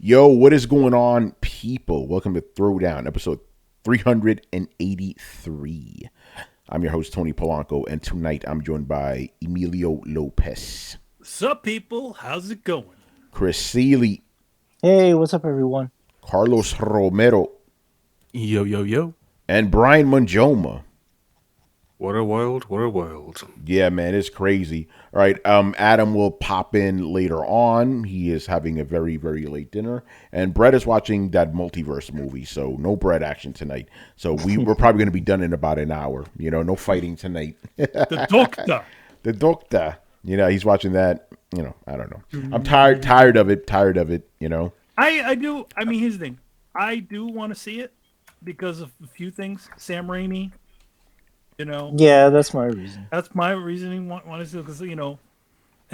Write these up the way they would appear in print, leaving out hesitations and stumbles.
Yo, what is going on, people? Welcome to Throwdown, episode 383. I'm your host, Tony Polanco, and tonight I'm joined by Emilio Lopez. Sup, people? How's it going? Chris Seeley. Hey, what's up, everyone? Carlos Romero. Yo, yo, yo. And Brian Manjoma. What a world. Yeah, man, it's crazy. All right, Adam will pop in later on. He is having a very, very late dinner. And Brett is watching that multiverse movie, so no Brett action tonight. So we're probably going to be done in about an hour. You know, no fighting tonight. The doctor. The doctor. You know, he's watching that. You know, I don't know. I'm tired of it, you know. I do. I mean, here's the thing. I do want to see it because of a few things. Sam Raimi. You know, Yeah, that's my reason. that's my reasoning. Want to see because and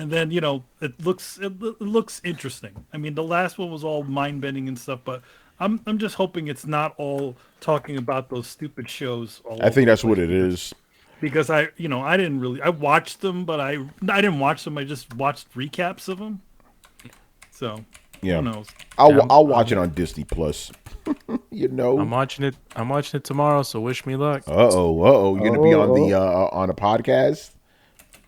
then it looks interesting. I mean, the last one was all mind bending and stuff, but I'm just hoping it's not all talking about those stupid shows. I think that's what it is. Because I watched them, but I didn't watch them. I just watched recaps of them. So Yeah, who knows? I'll watch it on Disney Plus. You know, I'm watching it tomorrow, so wish me luck. You're gonna be on the on a podcast.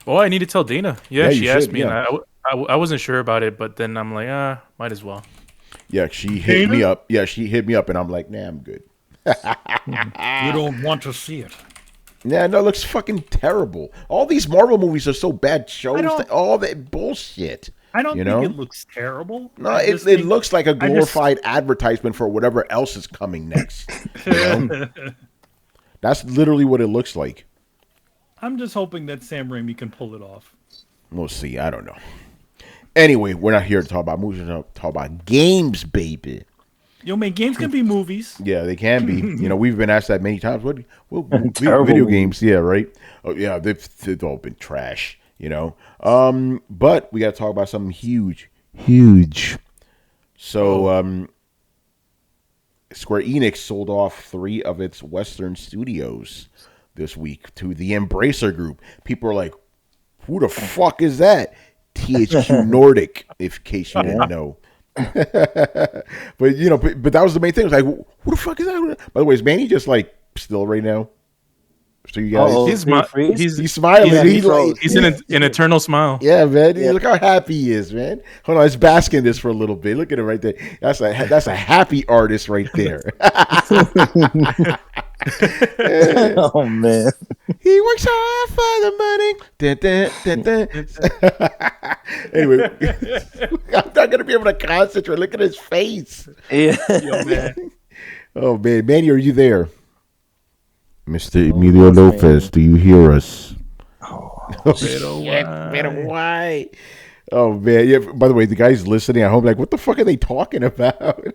Oh, I need to tell Dana. Yeah, Yeah, she you asked should, me, yeah. and I wasn't sure about it, but then I'm like, might as well. Yeah, she hit me up. Yeah, she hit me up, and I'm like, nah, I'm good. You don't want to see it. Nah, no, it looks fucking terrible. All these Marvel movies are so bad. Shows don't- all that bullshit. I don't You think know? it looks terrible. No, I it just think- looks like a glorified advertisement for whatever else is coming next. You know? That's literally what it looks like. I'm just hoping that Sam Raimi can pull it off. We'll see. I don't know. Anyway, we're not here to talk about movies. We're here to talk about games, baby. Yo, man, games can be movies. Yeah, they can be. You know, we've been asked that many times. What Terrible video movie. games? Yeah, right. Oh, yeah, they've all been trash. You know, but we got to talk about something huge. So, Square-Enix sold off 3 of its Western studios this week to the Embracer Group. People are like, "Who the fuck is that?" THQ Nordic, in case you didn't know. But you know, but that was the main thing. It was like, who the fuck is that? By the way, is Manny just like still right now? So you guys, Uh-oh. He's Did he freeze? he's smiling. Yeah, he's froze. He's an eternal smile. yeah, man. Look how happy he is, man. Hold on, let's bask in this for a little bit. Look at him right there. That's a happy artist right there. Oh man. He works hard for the money. Dun, dun, dun, dun. Anyway, I'm not gonna be able to concentrate. Look at his face. Yeah. Yo, man. Oh man, Manny, are you there? Mr. Emilio Lopez, do you hear us? Oh, shit, man, why? Oh man, yeah. By the way, the guys listening at home like, what the fuck are they talking about?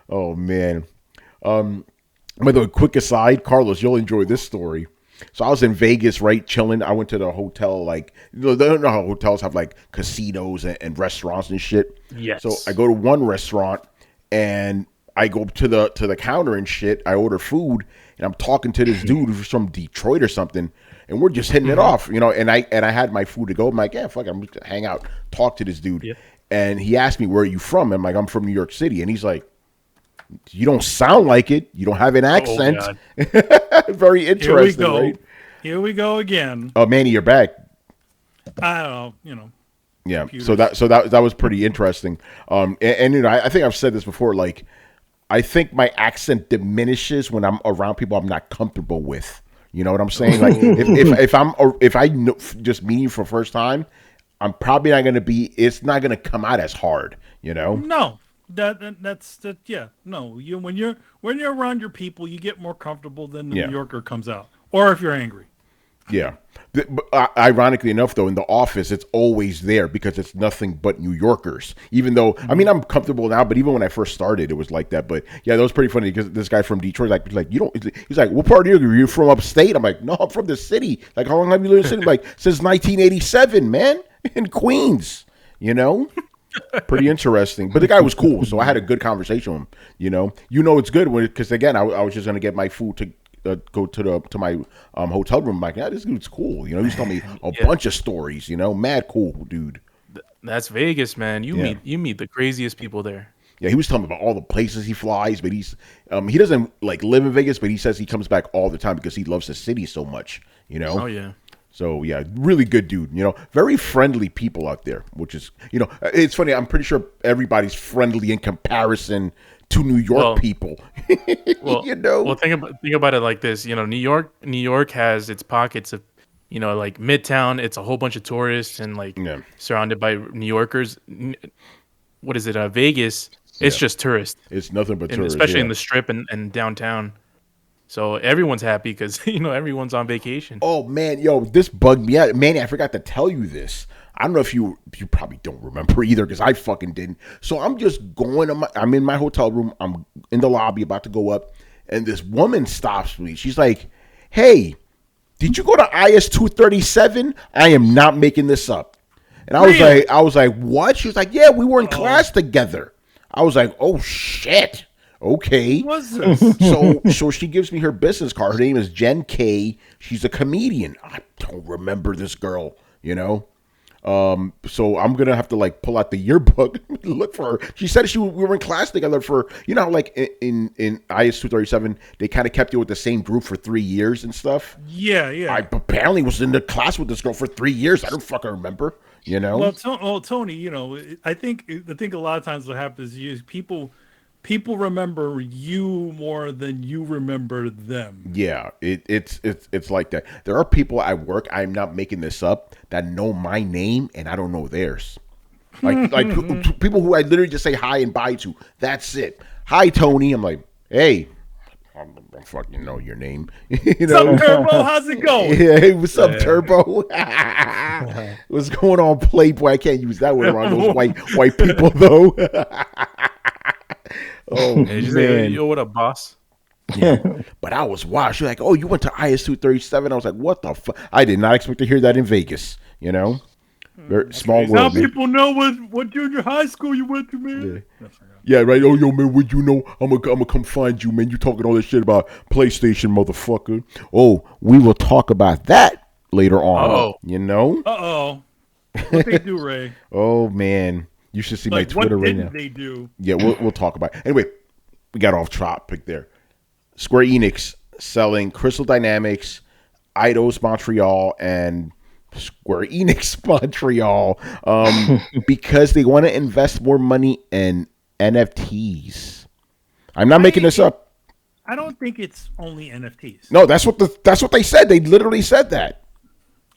Oh man. By the way, quick aside, Carlos, you'll enjoy this story. So I was in Vegas, right, chilling. I went to the hotel, like, you know how hotels have like casinos and restaurants and shit. Yes. So I go to one restaurant and I go to the counter and shit. I order food and I'm talking to this dude who's from Detroit or something, and we're just hitting it off, you know. And I had my food to go. I'm like, yeah, fuck it, I'm just gonna hang out, talk to this dude. Yeah. And he asked me, where are you from? I'm like, I'm from New York City. And he's like, you don't sound like it. You don't have an accent. God. Very Here we interesting, go. right? Here we go again. Oh, Manny, you're back. I don't know. Yeah. Computers. So that was pretty interesting. And you know, I think I've said this before. Like, I think my accent diminishes when I'm around people I'm not comfortable with. You know what I'm saying? Like, if I know, just meet you for the first time, I'm probably not going to be. It's not going to come out as hard. You know? No. That's yeah. No, when you're around your people, you get more comfortable than the Yeah. New Yorker comes out. Or if you're angry. Yeah. But, ironically enough, though, in the office, it's always there because it's nothing but New Yorkers. Even though, I mean, I'm comfortable now, but even when I first started, it was like that. But yeah, that was pretty funny because this guy from Detroit, like you don't. He's like, what part of New York are you from? Upstate? I'm like, no, I'm from the city. Like, how long have you lived in the city? Like, since 1987, man, in Queens. You know. Pretty interesting, but the guy was cool, so I had a good conversation with him. You know, it's good because again, I was just gonna get my food to go to my hotel room. I'm like, yeah, this dude's cool. You know, he's telling me a bunch of stories. You know, mad cool dude. That's Vegas, man. You Yeah. meet the craziest people there. Yeah, he was telling me about all the places he flies, but he doesn't like live in Vegas, but he says he comes back all the time because he loves the city so much, you know? Oh yeah. So yeah, really good dude, you know, very friendly people out there, which is, you know, it's funny. I'm pretty sure everybody's friendly in comparison to New York people, Well, you know? well, think about it like this. You know, New York has its pockets of, you know, like Midtown. It's a whole bunch of tourists and like Yeah. surrounded by New Yorkers. What is it? Vegas. It's Yeah. just tourists, It's nothing but and tourists, especially yeah. in the Strip and downtown. So everyone's happy because you know everyone's on vacation. Oh man, yo, this bugged me out. Manny, I forgot to tell you this. I don't know if you probably don't remember either because I fucking didn't. So I'm just going I'm in my hotel room. I'm in the lobby about to go up, and this woman stops me. She's like, "Hey, did you go to IS 237? I am not making this up." And I was like, "What?" She was like, "Yeah, we were in class together." I was like, "Oh shit." Okay. Who was this? So she gives me her business card. Her name is Jen K. She's a comedian. I don't remember this girl, you know. So I'm gonna have to like pull out the yearbook, look for her. She said we were in class together for, you know, like in IS 237, they kind of kept you with the same group for 3 years and stuff. Yeah. I apparently was in the class with this girl for 3 years. I don't fucking remember, you know. Well, Tony, you know, I think a lot of times what happens is people remember you more than you remember them. Yeah, it's like that. There are people at work, I'm not making this up, that know my name and I don't know theirs. Like people who I literally just say hi and bye to. That's it. Hi, Tony. I'm like, hey, I don't fucking know your name. You know? What's up, Turbo? How's it going? Yeah, hey, what's up, Turbo? What's going on, Playboy? I can't use that word around those white people though. Oh Hey, just say, man. yo, what up, boss? Yeah. But I was wild. She's like, "Oh, you went to IS 237?" I was like, "What the fuck?" I did not expect to hear that in Vegas. You know, very small Now world. Man. people know what junior high school you went to, man. Yeah, right. Oh, yo, man, would you know? I'm gonna come find you, man. You talking all this shit about PlayStation, motherfucker. Oh, we will talk about that later on. Uh-oh. You know? Uh-oh. What they do, Ray? Oh man, you should see Like, my Twitter what right didn't now. they do? Yeah, we'll talk about it. Anyway, we got off topic there. Square-Enix selling Crystal Dynamics, Eidos Montreal, and Square-Enix Montreal because they want to invest more money in NFTs. I'm not making this up. I don't think it's only NFTs. No, that's what they said. They literally said that.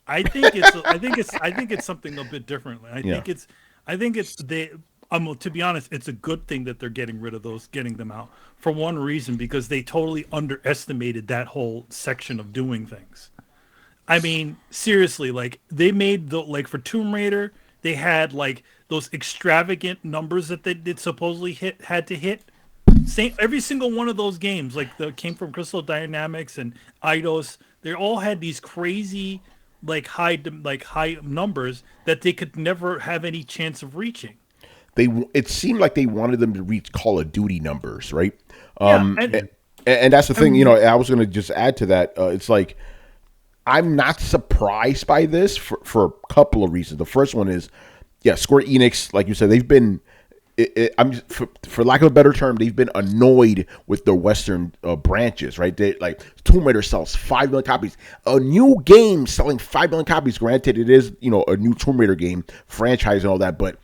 I think it's something a bit different. I think it's they. To be honest, it's a good thing that they're getting rid of those, getting them out for one reason, because they totally underestimated that whole section of doing things. I mean, seriously, like they made for Tomb Raider, they had like those extravagant numbers that they did supposedly had to hit. Every single one of those games, like that came from Crystal Dynamics and Eidos, they all had these crazy high numbers that they could never have any chance of reaching. It seemed like they wanted them to reach Call of Duty numbers, right? And that's the thing. You know, I was going to just add to that. It's like I'm not surprised by this for a couple of reasons. The first one is, yeah, Square Enix, like you said, they've been. For lack of a better term, they've been annoyed with the Western branches, right? They, like Tomb Raider sells 5 million copies. A new game selling 5 million copies. Granted, it is, you know, a new Tomb Raider game franchise and all that, but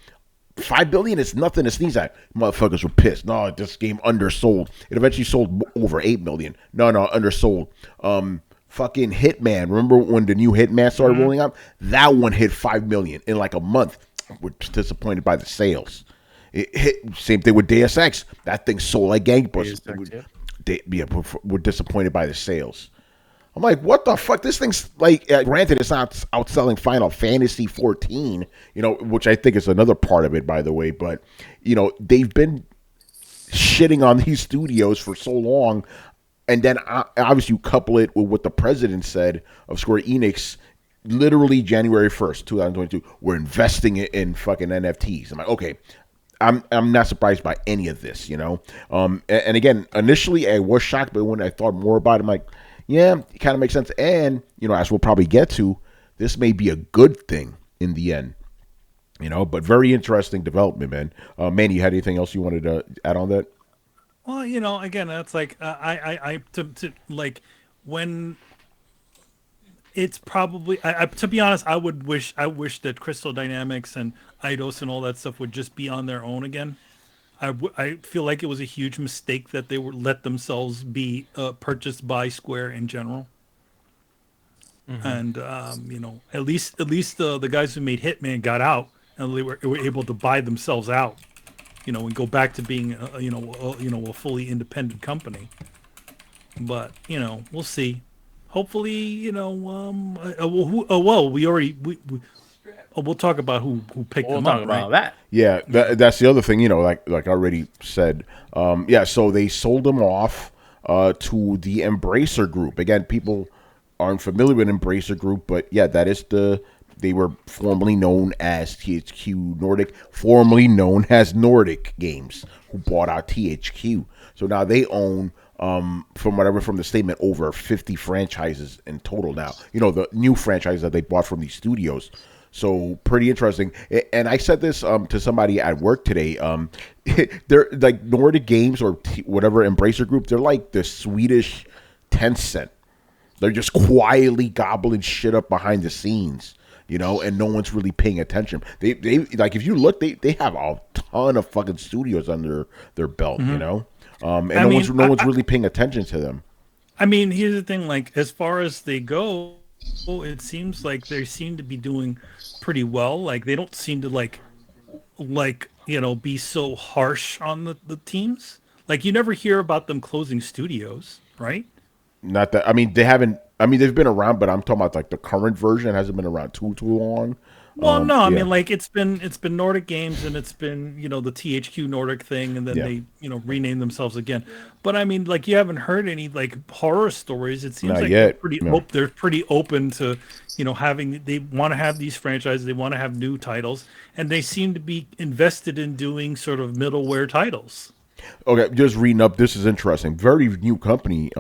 5 billion is nothing to sneeze at. Motherfuckers were pissed. No, this game undersold. It eventually sold over 8 million. No, undersold. Fucking Hitman. Remember when the new Hitman started rolling out? That one hit 5 million in like a month. We're disappointed by the sales. It hit, same thing with Deus Ex. That thing sold like gangbusters. We're disappointed by the sales. I'm like, what the fuck? This thing's like, granted, it's not outselling Final Fantasy 14, you know, which I think is another part of it, by the way. But, you know, they've been shitting on these studios for so long. And then obviously you couple it with what the president said of Square Enix, literally January 1st, 2022, we're investing in fucking NFTs. I'm like, okay. I'm not surprised by any of this, you know. And again, initially I was shocked, but when I thought more about it, I'm like, yeah, it kind of makes sense. And, you know, as we'll probably get to, this may be a good thing in the end. But very interesting development, man. Manny, you had anything else you wanted to add on that? Well, again, that's like to like when it's probably to be honest, I wish that Crystal Dynamics and Eidos and all that stuff would just be on their own again. I feel like it was a huge mistake that they were let themselves be purchased by Square in general. And at least the guys who made Hitman got out and they were able to buy themselves out, and go back to being a fully independent company. But we'll see. Hopefully, we'll talk about who picked We'll them talk up, about right? that. Yeah, that's the other thing. Like I already said. So they sold them off to the Embracer Group. Again, people aren't familiar with Embracer Group, but yeah, that is they were formerly known as THQ Nordic, formerly known as Nordic Games, who bought out THQ. So now they own, from the statement, over 50 franchises in total now. The new franchises that they bought from these studios. So pretty interesting. And I said this to somebody at work today. They're like Nordic Games or whatever Embracer Group. They're like the Swedish Tencent. They're just quietly gobbling shit up behind the scenes, and no one's really paying attention. They like, if you look, they have a ton of fucking studios under their belt, and no one's really paying attention to them. I mean, here's the thing: like, as far as they go, it seems like they seem to be doing pretty well. Like, they don't seem to be so harsh on the teams. Like, you never hear about them closing studios, right? Not that, I mean, they haven't. I mean, they've been around, but I'm talking about like the current version hasn't been around too long. Well, no, I mean, like it's been Nordic Games and it's been the THQ Nordic thing, and then they renamed themselves again. But I mean, like, you haven't heard any like horror stories. It seems Not like yet. they're pretty open to they want to have these franchises, they want to have new titles, and they seem to be invested in doing sort of middleware titles. Okay, just reading up. This is interesting. Very new company.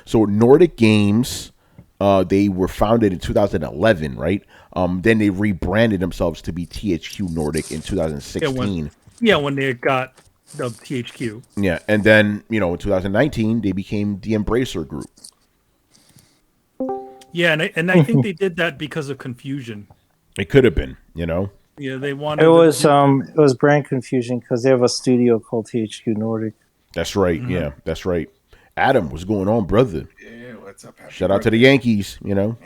So Nordic Games, they were founded in 2011, right? Then they rebranded themselves to be THQ Nordic in 2016. When they got the THQ. Yeah, and then in 2019 they became the Embracer Group. Yeah, and I think they did that because of confusion. It could have been, Yeah, they wanted. It was brand confusion because they have a studio called THQ Nordic. That's right. Mm-hmm. Yeah, that's right. Adam, what's going on, brother? Yeah, what's up? Happy Shout out to the Yankees, Yankees,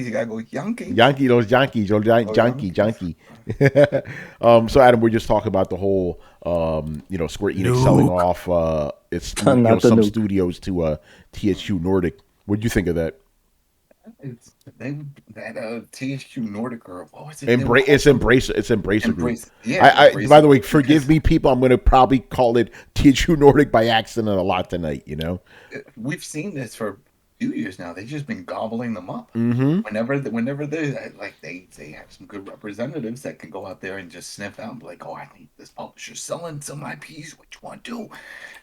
you gotta go Yankees. Those Yankees, Yankee. So Adam, we're just talking about the whole, Square-Enix selling off its some studios to THQ Nordic. What did you think of that? THQ Nordic, or what was it? It's Embracer Group. Yeah. By the way, forgive me, people. I'm going to probably call it THQ Nordic by accident a lot tonight. We've seen this for a few years now. They've just been gobbling them up. Mm-hmm. Whenever they have some good representatives that can go out there and just sniff out and be like, oh, I think this publisher's selling some IPs. What you want to do?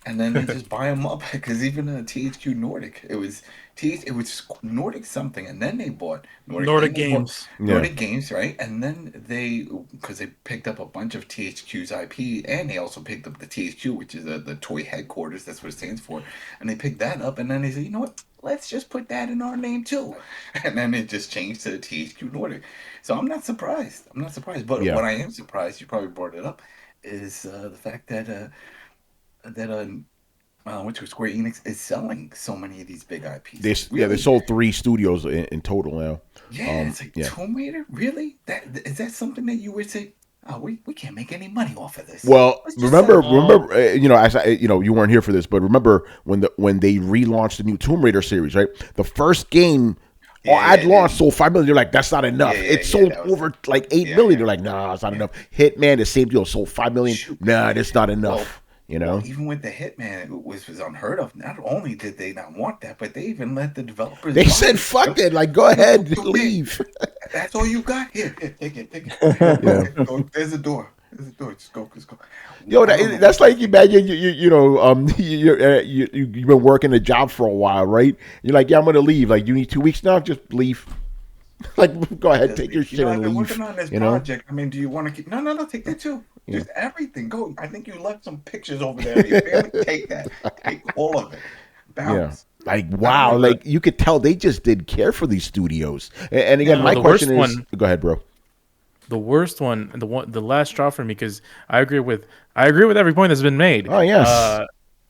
And then they just buy them up, because even THQ Nordic, it was Nordic something, and then they bought Nordic Games. Nordic Games, right? And then because they picked up a bunch of THQ's IP, and they also picked up the THQ, which is the toy headquarters. That's what it stands for. And they picked that up, and then they said, you know what? Let's just put that in our name too. And then it just changed to THQ Nordic. So I'm not surprised. But what I am surprised, you probably brought it up, is the fact that Square-Enix is selling so many of these big IPs. They sold 3 studios in total now. Yeah, it's like Tomb Raider. Really? Is that something that you would say? Oh, we can't make any money off of this. Well, remember, you weren't here for this, but remember when they relaunched the new Tomb Raider series, right? The first game at launch sold 5 million. They're like, that's not enough. It sold over like 8 million. They're like, nah, it's not enough. Hitman, the same deal, sold 5 million. Nah, that's not enough. Well, even with the Hitman, it was unheard of. Not only did they not want that, but they even let the developers. They said, "Fuck it, like go ahead, leave." That's all you got. Here, take it. Yeah. There's a door. Just go. Yo, that's like, imagine you've been working a job for a while, right? You're like, yeah, I'm gonna leave. Like, you need 2 weeks now. Just leave. Like, go ahead, take your shit I've and been leave. working on this You know? project. I mean, do you want to keep? No, take that too. Just everything. Go. I think you left some pictures over there of your family. Take that. Take all of it. Yeah. Bounce. Like, wow. Like, you could tell they just did care for these studios. And again, No, my the question is, worst one- go ahead, bro. The worst one, the last straw for me, because I agree with every point that's been made. Oh, yes.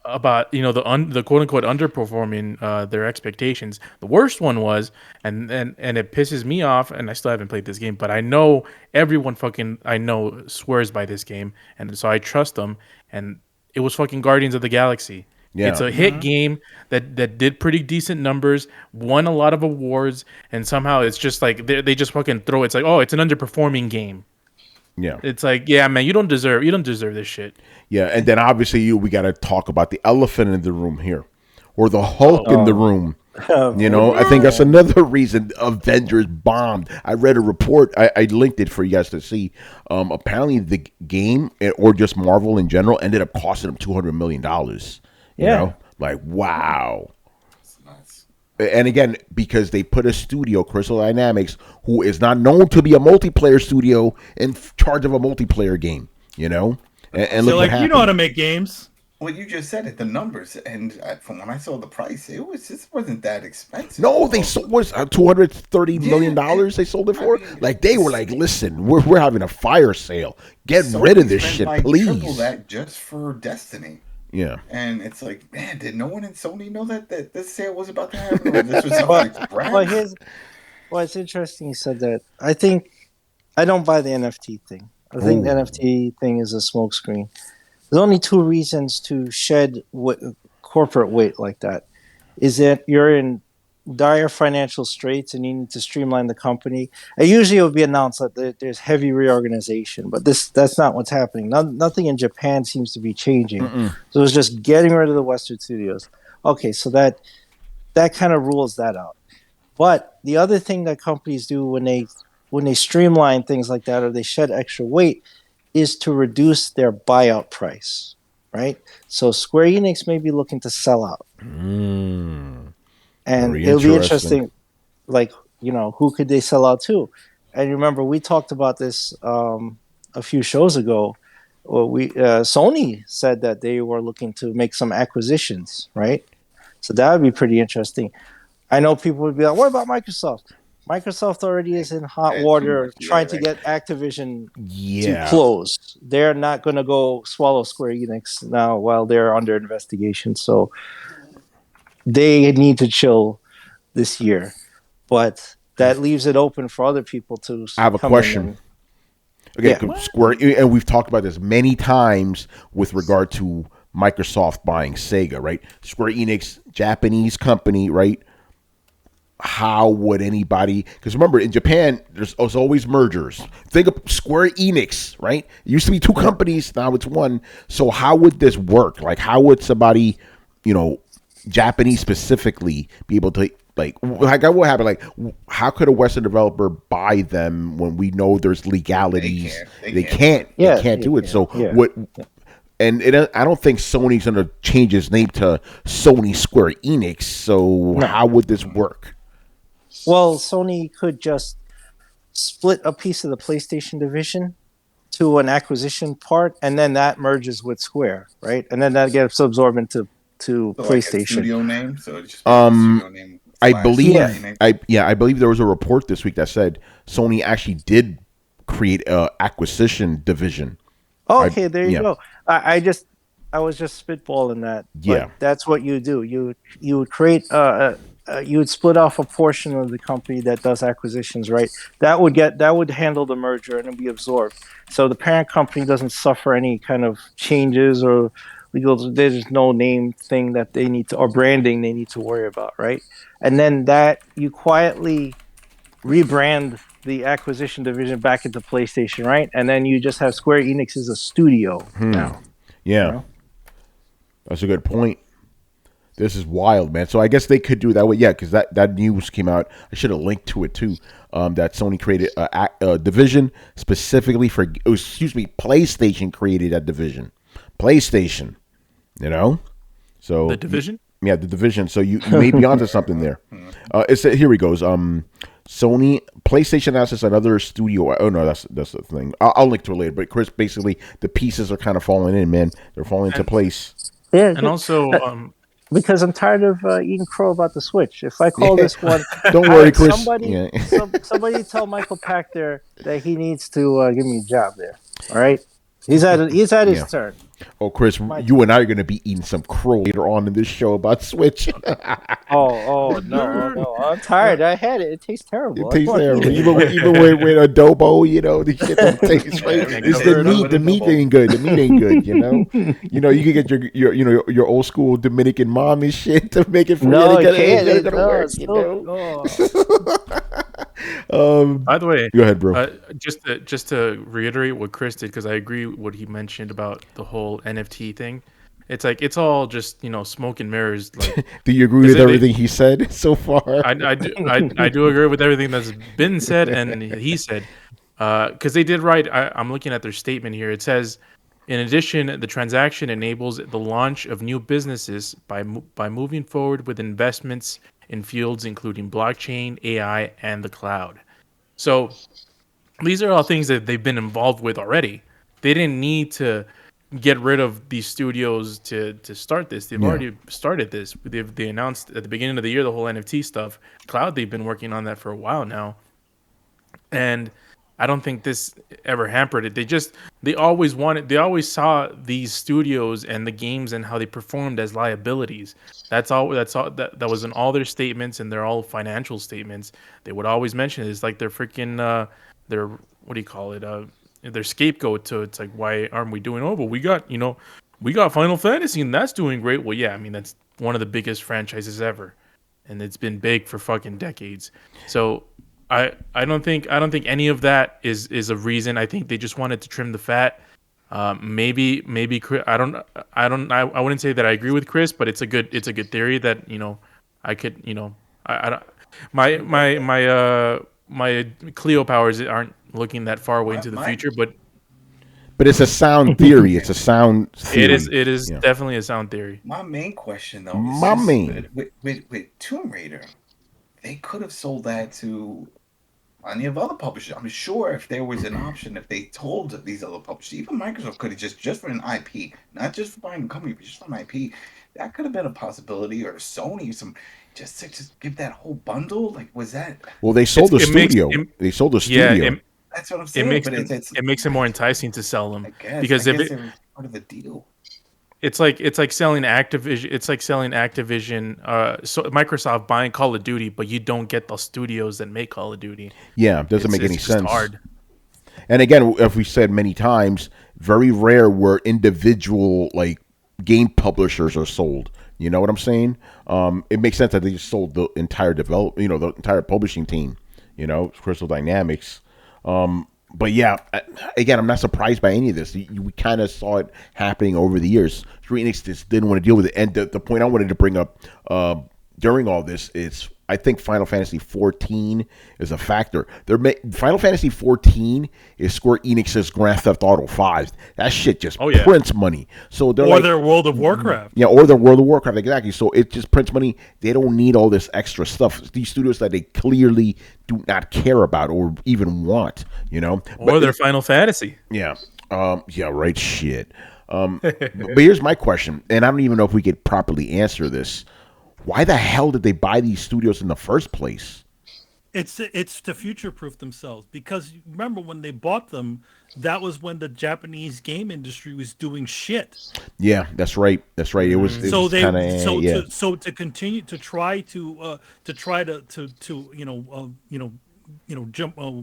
About the quote unquote underperforming their expectations. The worst one was, and it pisses me off, and I still haven't played this game, but I know everyone I know swears by this game, and so I trust them. And it was fucking Guardians of the Galaxy. Yeah. It's a hit game that did pretty decent numbers, won a lot of awards, and somehow it's just like they just fucking throw. It's like, oh, it's an underperforming game. Yeah. It's like, yeah, man, you don't deserve this shit. Yeah. And then obviously we got to talk about the elephant in the room here, or the Hulk in the room. You know, I think that's another reason Avengers bombed. I read a report. I linked it for you guys to see. Apparently the game, or just Marvel in general, ended up costing them $200 million. You know, like, wow. That's nice. And again, because they put a studio, Crystal Dynamics, who is not known to be a multiplayer studio, in charge of a multiplayer game, you know? And So look what like, happened. you know how to make games. Well, you just said it. The numbers, and from when I saw the price, it wasn't that expensive. No, they sold was $230 million. They sold it for. Like, they were like, "Listen, we're having a fire sale. Get rid of this spent shit, like triple please." that just for Destiny. Yeah. And it's like, man, did no one in Sony know that this sale was about to happen? Or this was something Well, it's interesting you said that. I think I don't buy the NFT thing. I think the NFT thing is a smokescreen. There's only two reasons to shed corporate weight like that. Is that you're in dire financial straits and you need to streamline the company. And usually it would be announced that there's heavy reorganization, but that's not what's happening. Nothing in Japan seems to be changing. So it's just getting rid of the Western studios. Okay, so that kind of rules that out. But the other thing that companies do when they streamline things like that, or they shed extra weight, is to reduce their buyout price, right? So Square Enix may be looking to sell out. And it'll be interesting, like, you know, who could they sell out to? And remember, we talked about this a few shows ago. Well, Sony said that they were looking to make some acquisitions, right? So that would be pretty interesting. I know people would be like, what about Microsoft? Microsoft already is in hot water trying to get Activision to close. They're not going to go swallow Square Enix now while they're under investigation. So they need to chill this year. But that leaves it open for other people to I have a question. Okay, Square, and we've talked about this many times with regard to Microsoft buying Sega, right? Square Enix, Japanese company, right? How would anybody? Because remember, in Japan, there's always mergers. Think of Square Enix, right? It used to be two companies, now it's one. So how would this work? Like, how would somebody, you know, Japanese specifically, be able to like what happened? Like, how could a Western developer buy them when we know there's legalities? They can't do it. So what? And I don't think Sony's going to change its name to Sony Square Enix. So how would this work? Well, Sony could just split a piece of the PlayStation division to an acquisition part, and then that merges with Square, right? And then that gets absorbed into PlayStation. Like a studio name, so it's just studio name. I believe I believe there was a report this week that said Sony actually did create a acquisition division. Okay, there you go. I was just spitballing that. Yeah, that's what you do. You would create you would split off a portion of the company that does acquisitions, right? That would handle the merger and it'd be absorbed. So the parent company doesn't suffer any kind of changes or legal. There's no name thing that they need to, or branding they need to worry about, right? And then that you quietly rebrand the acquisition division back into PlayStation, right? And then you just have Square Enix as a studio now. Yeah, you know? That's a good point. This is wild, man. So I guess they could do it that way. Yeah, because that news came out. I should have linked to it too. That Sony created a division specifically for, PlayStation created that division. PlayStation, you know? So the division? The division. So you may be onto something there. Here he goes. Sony, PlayStation announces another studio. Oh no, that's the thing. I'll link to it later. But Chris, basically, the pieces are kind of falling in, man. They're falling into place. Yeah, And also, because I'm tired of eating crow about the Switch. If I call this one, Don't worry, Chris. Somebody, Yeah. somebody tell Michael Pachter that he needs to give me a job there. All right, he's at his turn. Oh, Chris, you and I are going to be eating some crow later on in this show about Switch. No, I'm tired. I had it. It tastes terrible. It tastes terrible. Even with adobo, the shit don't taste right. It's the meat. The meat ain't good. The meat ain't good. You can get your old school Dominican mom and shit to make it for no, you. It can't. by the way, go ahead, bro. Just to reiterate what Chris did, because I agree with what he mentioned about the whole NFT thing. It's like it's all just smoke and mirrors. Like, do you agree with everything he said so far? I do agree with everything that's been said and he said, because they did write. I'm looking at their statement here. It says, in addition, the transaction enables the launch of new businesses by moving forward with investments in fields including blockchain, AI, and the cloud. So these are all things that they've been involved with already. They didn't need to get rid of these studios to start this. They've already started this. They announced at the beginning of the year the whole NFT stuff. Cloud, they've been working on that for a while now. And I don't think this ever hampered it. They always saw these studios and the games and how they performed as liabilities. That was in all their statements, and they're all financial statements. They would always mention it. It's like their freaking their what do you call it? Their scapegoat to it's like, why aren't we doing but we got Final Fantasy and that's doing great. Well, yeah, I mean that's one of the biggest franchises ever, and it's been big for fucking decades. So I don't think any of that is a reason. I think they just wanted to trim the fat. Maybe I wouldn't say that I agree with Chris, but it's a good theory that I could I don't my Cleo powers aren't looking that far away into the future, but it's a sound theory. It's a sound theory. It is definitely a sound theory. My main question though is with Tomb Raider, they could have sold that to any of other publishers. I'm sure if there was an option, if they told these other publishers, even Microsoft could have just for an IP, not just for buying a company, but just for an IP, that could have been a possibility, or Sony or some. Just to give that whole bundle, like was that? Well, they sold the studio. They sold the studio. Yeah, that's what I'm saying. It makes it more enticing to sell them because if it part of the deal. It's like selling Activision. It's like selling Activision. So Microsoft buying Call of Duty, but you don't get the studios that make Call of Duty. Yeah, it doesn't make any sense. Hard. And again, as we said many times, very rare where individual like game publishers are sold. You know what I'm saying? It makes sense that they just sold the entire the entire publishing team. Crystal Dynamics. But yeah, again, I'm not surprised by any of this. We kind of saw it happening over the years. Square-Enix just didn't want to deal with it. And the point I wanted to bring up during all this is I think Final Fantasy 14 is a factor. Final Fantasy 14 is Square Enix's Grand Theft Auto 5. That shit just prints money. So they're their World of Warcraft. Yeah, or their World of Warcraft, exactly. So it just prints money. They don't need all this extra stuff. These studios that they clearly do not care about or even want, Or their Final Fantasy. Yeah. Yeah, right, shit. But here's my question, and I don't even know if we could properly answer this. Why the hell did they buy these studios in the first place? It's to future-proof themselves, because remember when they bought them, that was when the Japanese game industry was doing shit. Yeah, that's right. That's right. It was to continue to try to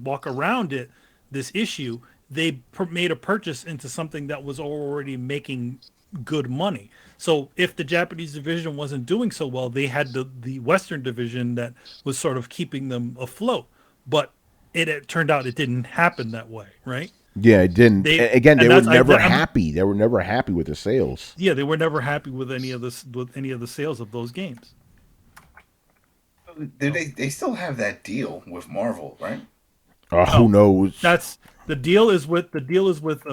walk around it, this issue. They made a purchase into something that was already making good money. So if the Japanese division wasn't doing so well, they had the Western division that was sort of keeping them afloat. But it turned out it didn't happen that way, right? Yeah, it didn't. They were never happy. They were never happy with the sales. Yeah, they were never happy with any of the sales of those games. They still have that deal with Marvel, right? Who knows? That's the deal is with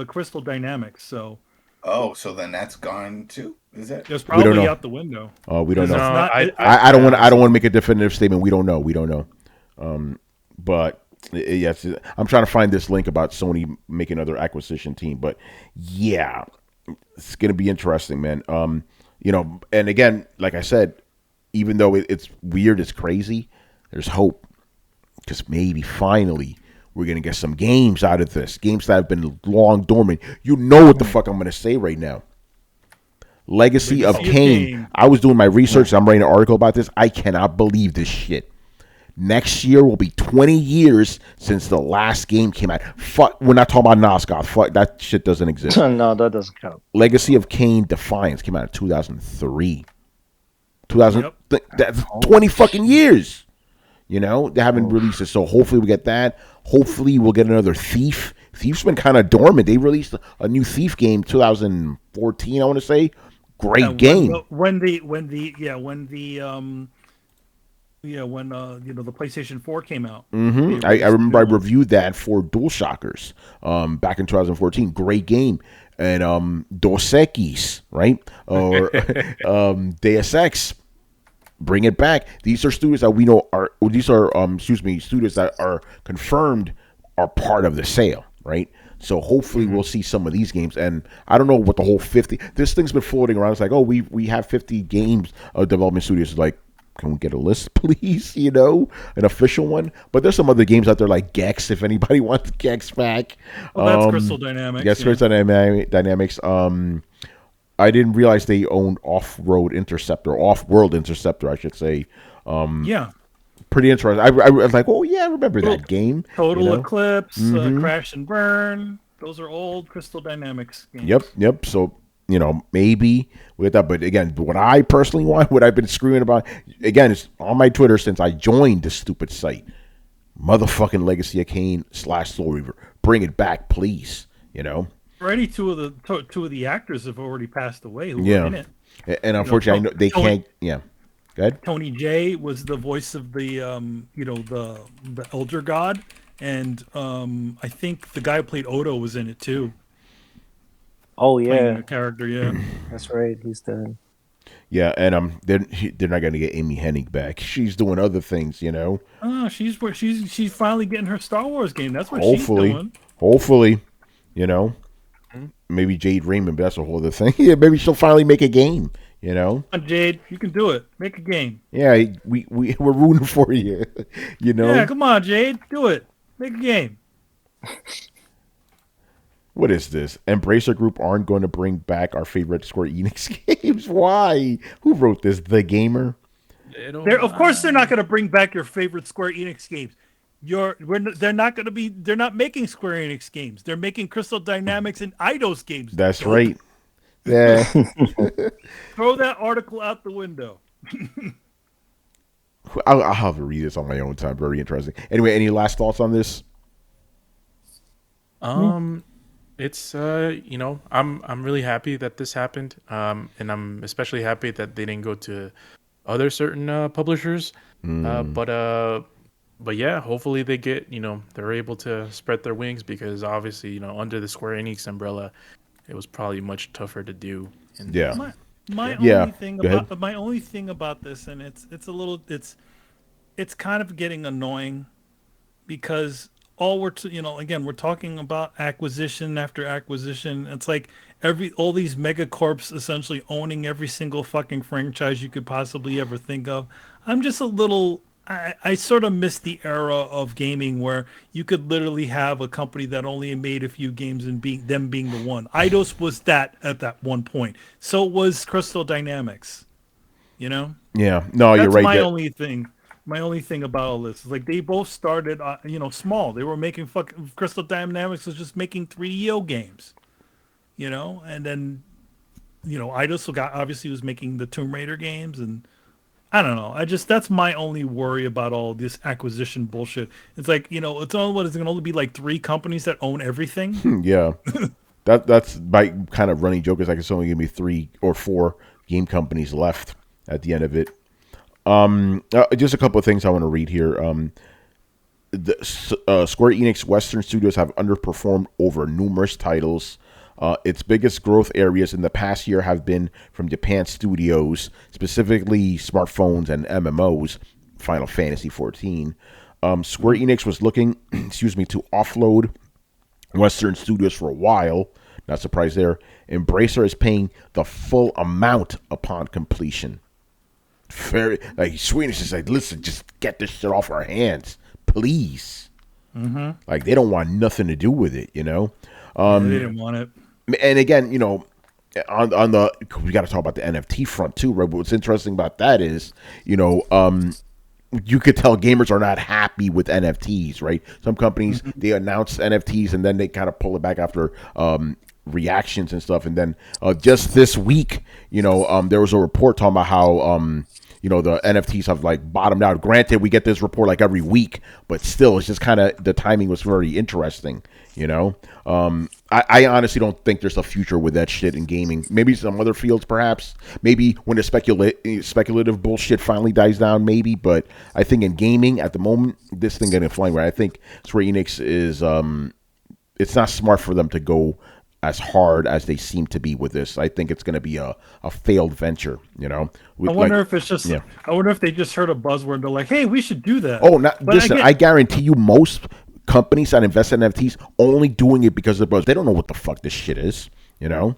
Crystal Dynamics. So. Oh, so then that's gone too? Is it? It's probably out the window. We don't know. I don't want to make a definitive statement. We don't know. But yes, I'm trying to find this link about Sony making another acquisition team. But yeah, it's gonna be interesting, man. And again, like I said, even though it's weird, it's crazy, there's hope because maybe finally we're gonna get some games out of this. Games that have been long dormant. You know what the fuck I'm gonna say right now. Legacy of Kain. I was doing my research. I'm writing an article about this. I cannot believe this shit. Next year will be 20 years since the last game came out. Fuck, we're not talking about Nosgoth. Fuck, that shit doesn't exist. No, that doesn't count. Legacy of Kain Defiance came out in 2003. That's 20 fucking years. You know, they haven't released it. So hopefully we get that. Hopefully we'll get another Thief. Thief's been kind of dormant. They released a new Thief game 2014, I want to say. Great game. When the PlayStation 4 came out. Mm-hmm. I remember I reviewed that for DualShockers back in 2014. Great game. And Dos Equis, right? Or Deus Ex. Bring it back. These are studios that we know are. These are studios that are confirmed are part of the sale, right? So hopefully we'll see some of these games. And I don't know what the whole 50. This thing's been floating around. It's like, oh, we have 50 games of development studios. It's like, can we get a list, please? You know, an official one. But there's some other games out there like Gex. If anybody wants Gex back, well, that's Crystal Dynamics. Yes, Crystal Dynamics. I didn't realize they owned Off-World Interceptor, I should say. Yeah. Pretty interesting. I was like, oh, yeah, I remember that game. Total Eclipse, Crash and Burn. Those are old Crystal Dynamics games. Yep. So, maybe with that. But again, what I personally want, what I've been screaming about, again, it's on my Twitter since I joined this stupid site. Motherfucking Legacy of Kain / Soul Reaver. Bring it back, please. Already two of the actors have already passed away who were in it. And unfortunately, I know they can't. Yeah. Go ahead. Tony Jay was the voice of the the Elder God, and I think the guy who played Odo was in it too. Oh yeah, a character. Yeah, that's right. He's dead. Yeah, and they're not going to get Amy Hennig back. She's doing other things, Oh, she's finally getting her Star Wars game. That's what she's doing. Hopefully, maybe Jade Raymond. But that's a whole other thing. Yeah, maybe she'll finally make a game. Come on, Jade, you can do it. Make a game. Yeah, we're rooting for you. Yeah, come on, Jade, do it. Make a game. What is this? Embracer Group aren't going to bring back our favorite Square Enix games. Why? Who wrote this? The Gamer. Of course, they're not going to bring back your favorite Square Enix games. They're not going to be. They're not making Square Enix games. They're making Crystal Dynamics and Eidos games. That's right. Yeah. Throw that article out the window. I'll have to read this on my own time. Very interesting. Anyway, any last thoughts on this? It's I'm really happy that this happened. And I'm especially happy that they didn't go to other certain publishers. But yeah, hopefully they get, they're able to spread their wings because obviously, under the Square Enix umbrella, it was probably much tougher to do. My only thing about this, and it's kind of getting annoying because we're talking about acquisition after acquisition. It's like all these megacorps essentially owning every single fucking franchise you could possibly ever think of. I'm just a little. I sort of miss the era of gaming where you could literally have a company that only made a few games and being the one. Eidos was that at that one point. So was Crystal Dynamics. Yeah. No, you're right. My only thing about all this is like they both started, small. They were making Crystal Dynamics was just making 3DO games, and then, Eidos obviously was making the Tomb Raider games and. I don't know. That's my only worry about all this acquisition bullshit. It's like, it's going to only be like 3 companies that own everything. Yeah. That's my kind of running joke is like it's only going to be 3 or 4 game companies left at the end of it. Just a couple of things I want to read here. Square Enix Western Studios have underperformed over numerous titles. Its biggest growth areas in the past year have been from Japan studios, specifically smartphones and MMOs, Final Fantasy XIV. Square-Enix was looking, excuse me, to offload Western studios for a while. Not surprised there. Embracer is paying the full amount upon completion. Very like Swedish is like, listen, just get this shit off our hands, please. Like they don't want nothing to do with it, you know. They didn't want it. And again, you know, on the we got to talk about the NFT front too, right? But what's interesting about that is, you know, you could tell gamers are not happy with NFTs, right? Some companies they announce NFTs and then they kind of pull it back after reactions and stuff. And then just this week, you know, there was a report talking about how you know, the NFTs have like bottomed out. Granted, we get this report like every week, but still, it's just kind of the timing was very interesting. You know, I honestly don't think there's a future with that shit in gaming. Maybe some other fields, perhaps. Maybe when the speculative bullshit finally dies down, maybe. But I think in gaming at the moment, this thing getting flying right. I think Square Enix is it's not smart for them to go as hard as they seem to be with this. I think it's going to be a failed venture, you know. I wonder if it's just. Yeah. I wonder if they just heard a buzzword and they're like, "Hey, we should do that." Oh, listen. I guarantee you, most companies that invest in NFTs only doing it because of the buzz. They don't know what the fuck this shit is, you know.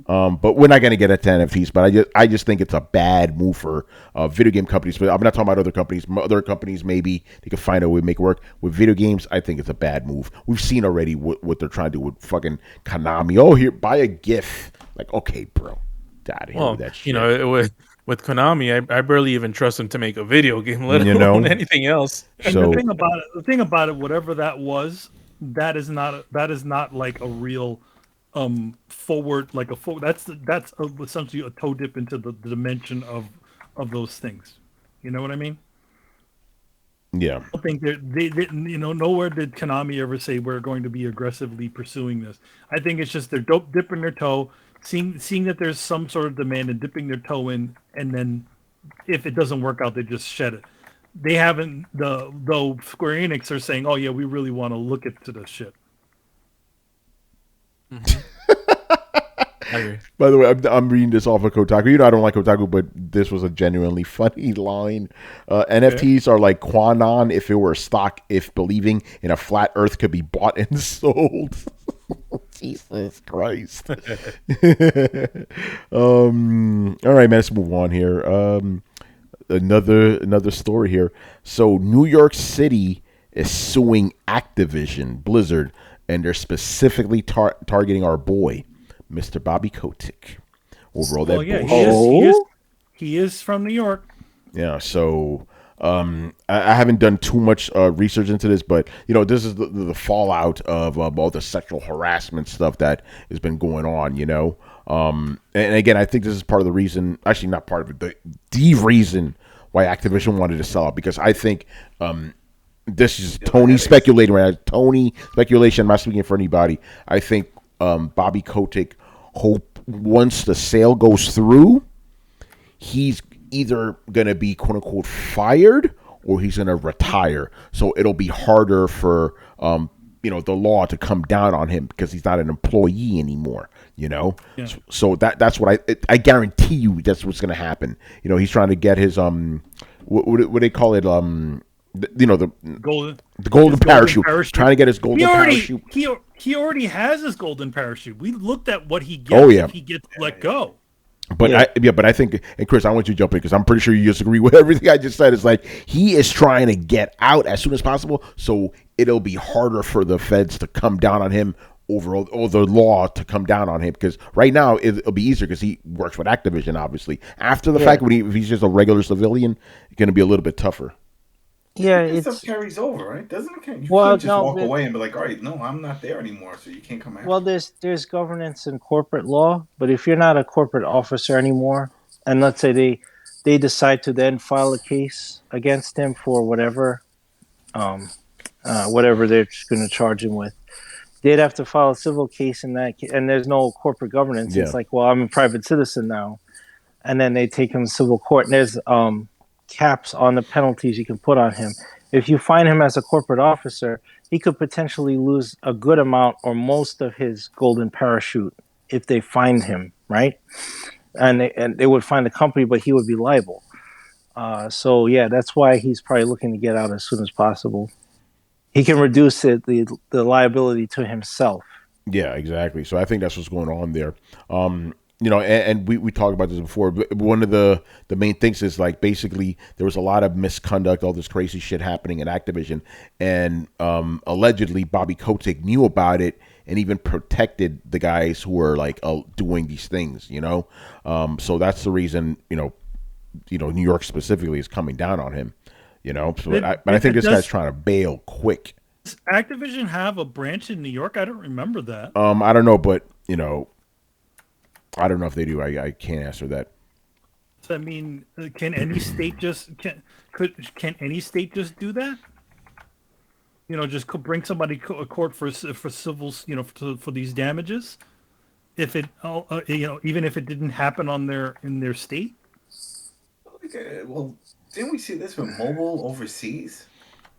But we're not going to get into NFTs. But I just think it's a bad move for video game companies. But I'm not talking about other companies. Other companies maybe they could find a way to make it work. With video games, I think it's a bad move. We've seen already what they're trying to do with fucking Konami. Oh, here, buy a GIF. Like, okay, bro, get out of here with that shit. You know, with Konami, I barely even trust them to make a video game, let alone anything else. And the thing about it, whatever that was, that is not like a real forward, like a forward. That's essentially a toe dip into the dimension of those things. You know what I mean? Yeah. I think they didn't. You know, nowhere did Konami ever say we're going to be aggressively pursuing this. I think it's just they're dipping their toe. Seeing that there's some sort of demand and dipping their toe in, and then if it doesn't work out, they just shed it. They haven't, though Square Enix are saying, "Oh yeah, we really want to look into this shit." I agree. By the way, I'm reading this off of Kotaku. You know, I don't like Kotaku, but this was a genuinely funny line. NFTs are like Quanon if it were a stock, if believing in a flat Earth could be bought and sold. Jesus Christ. All right, man, let's move on here. Another story here. So New York City is suing Activision Blizzard, and they're specifically targeting our boy, Mr. Bobby Kotick. Over all that bullshit. He is from New York. Yeah, so I haven't done too much research into this, but you know, this is the fallout of all the sexual harassment stuff that has been going on. You know, and again, I think this is part of the reason. Actually, not part of it. The reason why Activision wanted to sell out, because I think this is Tony speculating right now. Tony speculation. I'm not speaking for anybody. I think Bobby Kotick hope once the sale goes through, he's either going to be quote unquote fired or he's going to retire. So it'll be harder for, you know, the law to come down on him because he's not an employee anymore, you know? Yeah. So that's what I guarantee you that's what's going to happen. You know, he's trying to get his, what they call it? You know, the golden parachute. Trying to get his golden parachute. He already has his golden parachute. We looked at what he gets if he gets let go. But I think, and Chris, I want you to jump in because I'm pretty sure you just agree with everything I just said. It's like he is trying to get out as soon as possible, so it'll be harder for the feds to come down on him or the law to come down on him, because right now it'll be easier because he works with Activision, obviously. After the fact, if he's just a regular civilian, it's going to be a little bit tougher. Yeah, it stuff carries over, right? Doesn't it? You can't just walk away and be like, all right, no, I'm not there anymore, so you can't come out. Well, there's governance in corporate law, but if you're not a corporate officer anymore, and let's say they decide to then file a case against him for whatever they're going to charge him with, they'd have to file a civil case in that case, and there's no corporate governance. Yeah. It's like, well, I'm a private citizen now, and then they take him to civil court, and there's caps on the penalties you can put on him. If you find him as a corporate officer, he could potentially lose a good amount or most of his golden parachute if they find him, right? And they would find the company, but he would be liable. So yeah, that's why he's probably looking to get out as soon as possible. He can reduce the liability to himself. Yeah, exactly. So I think that's what's going on there. And we talked about this before. But one of the main things is like basically there was a lot of misconduct, all this crazy shit happening in Activision, and allegedly Bobby Kotick knew about it and even protected the guys who were like doing these things. So that's the reason New York specifically is coming down on him. But I think this guy's trying to bail quick. Does Activision have a branch in New York? I don't remember that. I don't know, but I don't know if they do. I can't answer that. So, I mean, can any state just can any state just do that? Just bring somebody to court for civils, for these damages, if it, even if it didn't happen in their state. Okay, well, didn't we see this with mobile overseas,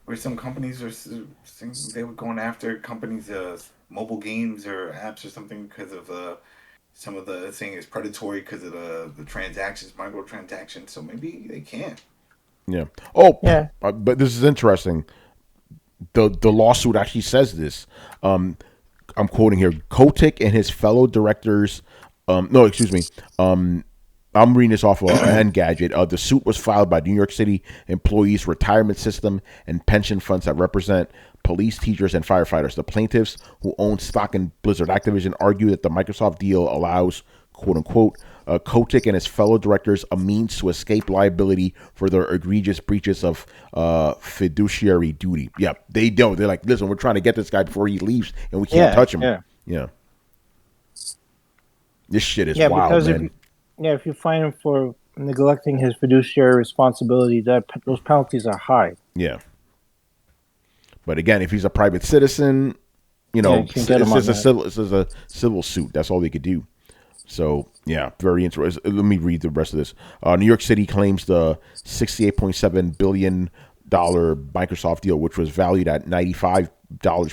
where some companies they were going after companies' mobile games or apps or something because of some of the saying is predatory because of the transactions, microtransactions. So maybe they can. Yeah. Oh, yeah. But this is interesting. The lawsuit actually says this. I'm quoting here. Kotick and his fellow directors. No, excuse me. I'm reading this off of Engadget. The suit was filed by New York City Employees Retirement System and pension funds that represent police, teachers, and firefighters. The plaintiffs, who own stock in Blizzard Activision, argue that the Microsoft deal allows, quote unquote, Kotick and his fellow directors a means to escape liability for their egregious breaches of fiduciary duty. Yeah, they don't. They're like, listen, we're trying to get this guy before he leaves, and we can't touch him. Yeah. This shit is wild, man. If you fine him for neglecting his fiduciary responsibility, those penalties are high. Yeah. But again, if he's a private citizen, this is a civil suit. That's all they could do. So, yeah, very interesting. Let me read the rest of this. New York City claims the $68.7 billion Microsoft deal, which was valued at $95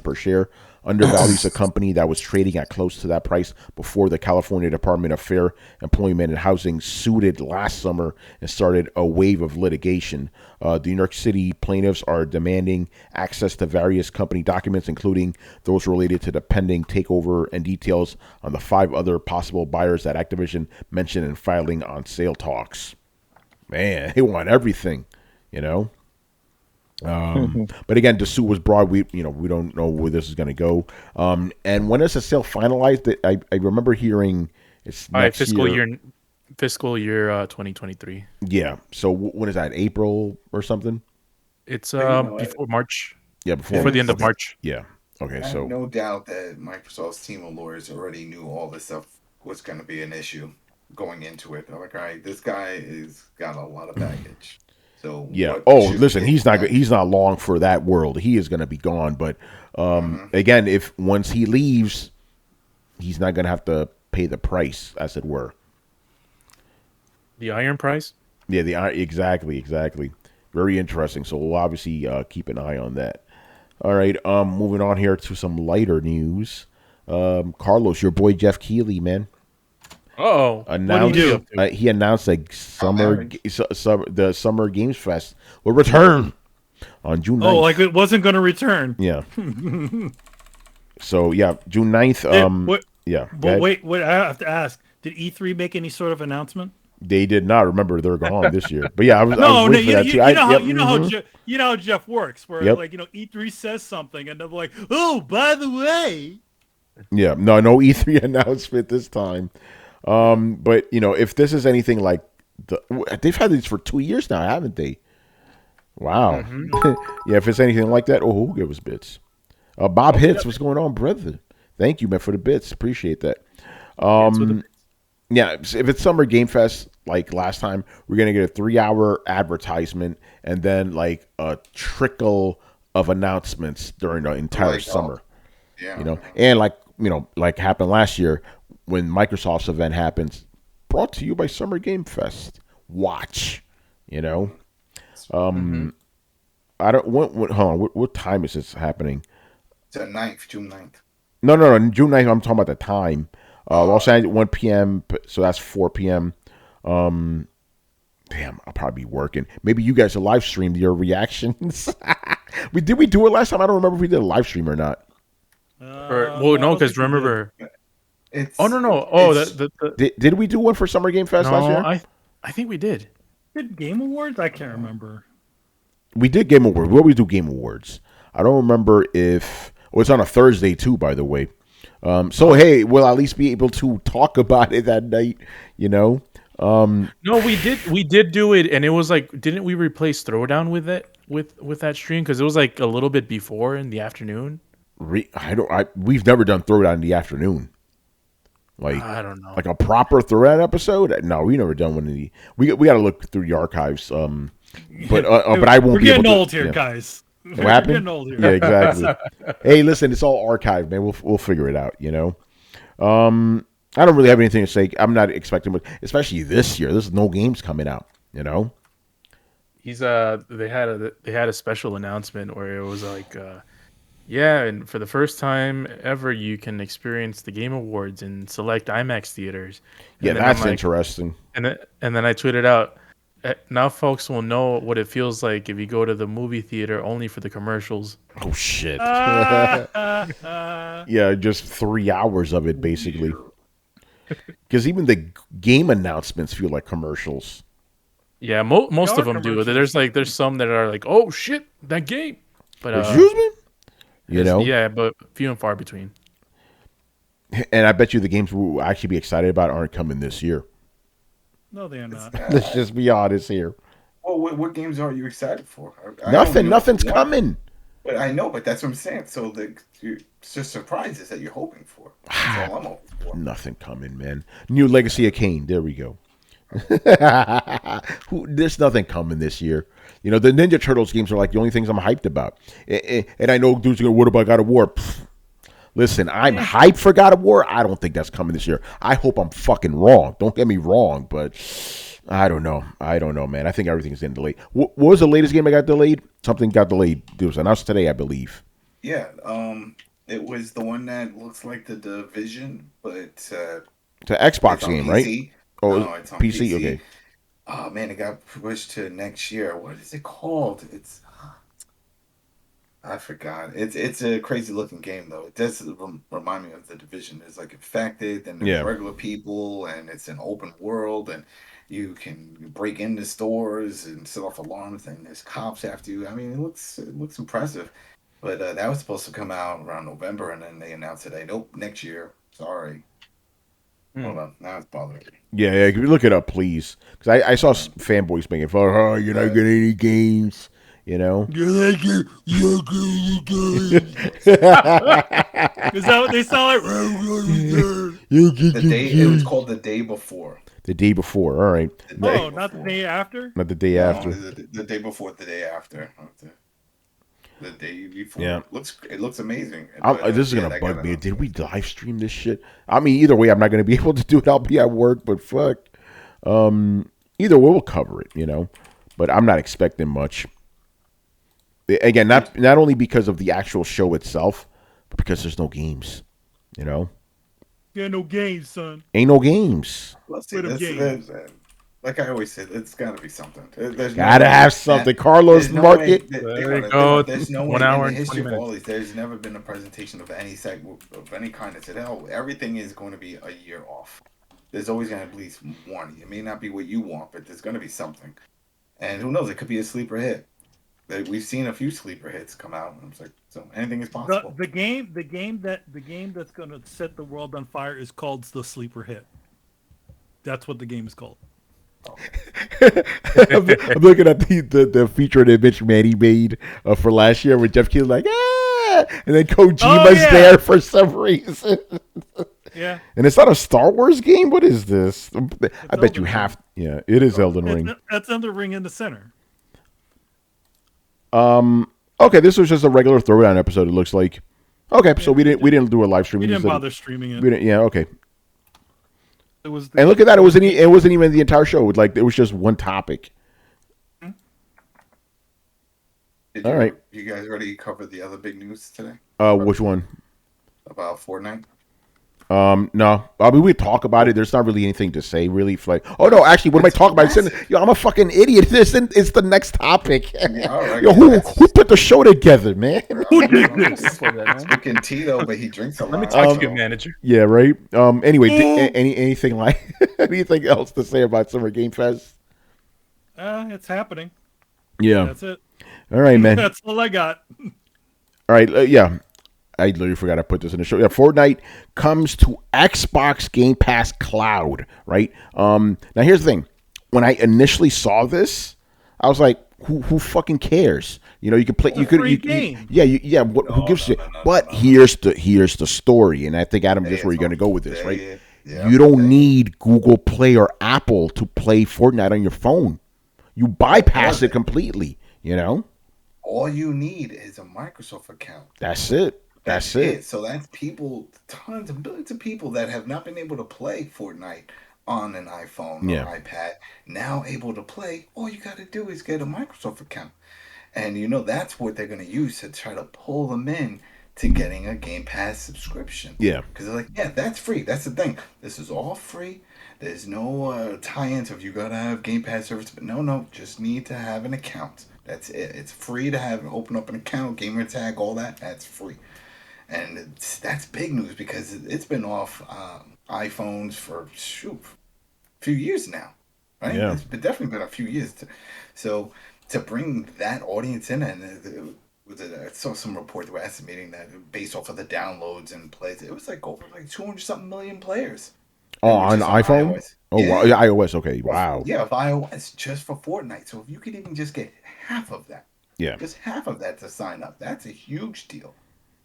per share, undervalues a company that was trading at close to that price before the California Department of Fair Employment and Housing sued it last summer and started a wave of litigation. The New York City plaintiffs are demanding access to various company documents, including those related to the pending takeover and details on the 5 other possible buyers that Activision mentioned in filing on sale talks. Man, they want everything, But again, the suit was broad. We don't know where this is going to go. And when is the sale finalized? I remember hearing it's next fiscal year 2023. Yeah. So when is that? April or something? It's before March. Yeah, before the end of March. Yeah. Okay. I have no doubt that Microsoft's team of lawyers already knew all this stuff was going to be an issue going into it. They're like, all right, this guy has got a lot of baggage. So yeah. Oh, listen, he's not long for that world. He is going to be gone. But again, once he leaves, he's not going to have to pay the price, as it were. The iron price. Yeah. Exactly. Very interesting. So we'll obviously keep an eye on that. All right. Moving on here to some lighter news. Carlos, your boy Jeff Keighley, man. Oh, what did he do? He announced the Summer Games Fest will return on June 9th. Oh, like it wasn't going to return. Yeah. So yeah, June 9th. Yeah. But wait, I have to ask: did E3 make any sort of announcement? They did not. Remember, they're gone this year. But yeah, I was waiting for that too. You know how Jeff works, where E3 says something and they're like, "Oh, by the way." Yeah. No E3 announcement this time. But if this is anything like they've had these for 2 years now, haven't they? Wow. Mm-hmm. Yeah, if it's anything like that, who give us bits? Bob Hits, what's going on, brother? Thank you, man, for the bits. Appreciate that. Yeah, if it's Summer Game Fest like last time, we're gonna get a 3-hour advertisement and then like a trickle of announcements during the entire summer. Yeah. And like happened last year. When Microsoft's event happens, brought to you by Summer Game Fest. Watch, I don't. Hold on. What time is this happening? It's the 9th, June 9th. No, June 9th. I'm talking about the time. Los Angeles, 1 p.m. So that's 4 p.m. Damn, I'll probably be working. Maybe you guys will live stream your reactions. We do it last time? I don't remember if we did a live stream or not. Well, I no, don't because think we did. remember. It's Oh no! Oh, it's, Did we do one for Summer Game Fest last no! year? I think we did. Did Game Awards? I can't remember. We did Game Awards. We always do Game Awards. I don't remember if it's on a Thursday too, by the way. So hey, we'll at least be able to talk about it that night. You know. No, we did do it, and it was like, didn't we replace Throwdown with it with that stream? Because it was like a little bit before in the afternoon. We've never done Throwdown in the afternoon. Like I don't know. like a proper Throwdown episode. No, we never done one in the. We got to look through the archives. But I won't We're be able getting to. old here, Yeah. guys. What We're happened? getting old here. Yeah, exactly. Hey, listen, it's all archived, man. We'll figure it out. You know. I don't really have anything to say. I'm not expecting much, especially this year. There's no games coming out. You know. He's they had a special announcement where it was like yeah, and for the first time ever you can experience the Game Awards in select IMAX theaters. And Yeah, then that's I'm like, interesting. and then I tweeted out, now folks will know what it feels like if you go to the movie theater only for the commercials. Oh shit. Yeah, just 3 hours of it basically. Because even the game announcements feel like commercials. Yeah, most They of are them do. commercials. There's some that are like, oh shit, that game. But Excuse me? You know? yeah, but few and far between. And I bet you the games we'll actually be excited about aren't coming this year. No, they are not. Let's just be honest here. well, what games are you excited for? I don't know Nothing's what. coming. But I know, but that's what I'm saying. So it's just surprises that you're hoping for. That's all I'm hoping for. Nothing coming, man. New Legacy of Kain. There we go. There's nothing coming this year. You know, the Ninja Turtles games are like the only things I'm hyped about. And I know dudes are going, what about God of War? Pfft. Listen, I'm hyped for God of War. I don't think that's coming this year. I hope I'm fucking wrong. Don't get me wrong, but I don't know. Man. I think everything's getting delayed. What was the latest game that got delayed? Something got delayed. It was announced today, I believe. Yeah, it was the one that looks like the Division, but It's an Xbox it's on game, PC. right? Oh, No, it's on PC? PC. Okay. Oh man, it got pushed to next year. What is it called? I forgot. It's a crazy looking game though. It does remind me of the Division. It's like infected, and there's Yeah. regular people, and it's an open world, and you can break into stores and set off alarms, and there's cops after you. I mean, it looks impressive. But that was supposed to come out around November, and then they announced today, nope, next year. Sorry. Hold on, now it's bothering me. Yeah, look it up, please. Because I saw fanboys making fun. Oh, you're not getting any games. You know? You're getting games. Is that what they sound like? It was called The Day Before. The day before. All right. Oh, not the day after? Not the day No, after. the day before, the day after. The day before. Yeah. It looks amazing. This is going to bug me. Did we live stream this shit? I mean, either way, I'm not going to be able to do it. I'll be at work, but fuck. Either way, we'll cover it, you know? But I'm not expecting much. Again, not only because of the actual show itself, but because there's no games, you know? Yeah, no games, son. Ain't no games. Let's see. Like I always said, it's got to be something. Gotta have something. Carlos Market. There you go. There's no 1 way hour in the and history 20 of all these. There's never been a presentation of any of any kind that said, "Hell, everything is going to be a year off." There's always going to be at least one. It may not be what you want, but there's going to be something. And who knows? It could be a sleeper hit. We've seen a few sleeper hits come out. And it's like, so anything is possible. The game that's going to set the world on fire is called the Sleeper Hit. That's what the game is called. I'm looking at the feature that Mitch Manny made for last year with Jeff Keighley, like, and then Kojima's there for some reason. Yeah. And it's not a Star Wars game? What is this? I bet you Elden have. Yeah, it is Elden Ring. That's Elden Ring in the center. Okay, this was just a regular Throwdown episode, it looks like. Okay, so we didn't do a live stream. We didn't just bother streaming it. Yeah, okay. It was And look at that, it wasn't even the entire show. It was just one topic. All right. You guys already covered the other big news today? Which one? About Fortnite? No. I mean, we talk about it. There's not really anything to say, really. Like, oh no, actually, what am I talking about? Yo, I'm a fucking idiot. This is the next topic. Yeah, all right, Yo, who put the show together, man? Who did this? Fucking Tito, but he drinks a lot. Let me talk to you, so- manager. Yeah, right. Anyway, anything like anything else to say about Summer Game Fest? It's happening. Yeah. That's it. All right, man. That's all I got. All right. Yeah. I literally forgot I put this in the show. Yeah, Fortnite comes to Xbox Game Pass Cloud, right? Now here's the thing. When I initially saw this, I was like, who fucking cares? You know, you could play. You could. Free game. Who gives a shit? But here's the story, and I think Adam, this is where you're gonna go with this, right? Yeah, You don't need Google Play or Apple to play Fortnite on your phone. You bypass it completely. You know. All you need is a Microsoft account. That's it. That's it. So that's people, tons of billions of people that have not been able to play Fortnite on an iPhone or iPad, now able to play. All you got to do is get a Microsoft account. And that's what they're going to use to try to pull them in to getting a Game Pass subscription. Yeah. Because they're like, yeah, that's free. That's the thing. This is all free. There's no tie-ins of you got to have Game Pass service. But no, just need to have an account. That's it. It's free to open up an account, gamer tag, all that. That's free. And that's big news because it's been off iPhones for a few years now, right? Yeah. It's definitely been a few years. So to bring that audience in, and I saw some report that were estimating that based off of the downloads and plays, it was like over 200-something million players. Oh, on iPhone? iOS. Oh, wow. Yeah, iOS. Okay. Wow. Yeah, of iOS just for Fortnite. So if you could even just get half of that, just half of that to sign up, that's a huge deal.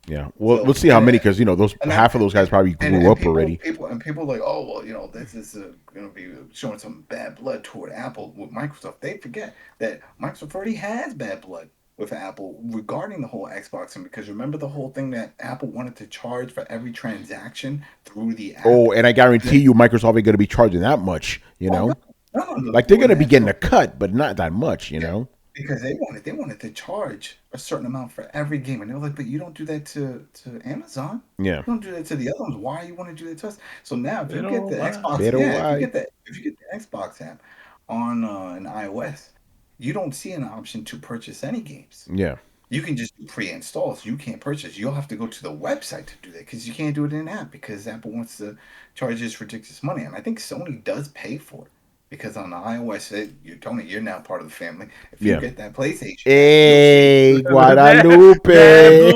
Yeah. Well, let's see how many, because half of those guys probably grew up already. People are like, oh well, this is going to be showing some bad blood toward Apple with Microsoft. They forget that Microsoft already has bad blood with Apple regarding the whole Xbox thing, because remember the whole thing that Apple wanted to charge for every transaction through the app. Oh, and I guarantee you, Microsoft ain't going to be charging that much. No, like they're going to be getting a cut, but not that much. You know. Because they wanted to charge a certain amount for every game, and they were like, "But you don't do that to Amazon. Yeah. You don't do that to the other ones. Why you want to do that to us?" So now, if you get the Xbox app on an iOS, you don't see an option to purchase any games. Yeah. You can just do pre-install, so you can't purchase. You'll have to go to the website to do that because you can't do it in app because Apple wants to charge this ridiculous money, and I think Sony does pay for it. Because on the iOS, Tony, you're now part of the family. If you get that PlayStation, hey, Guadalupe,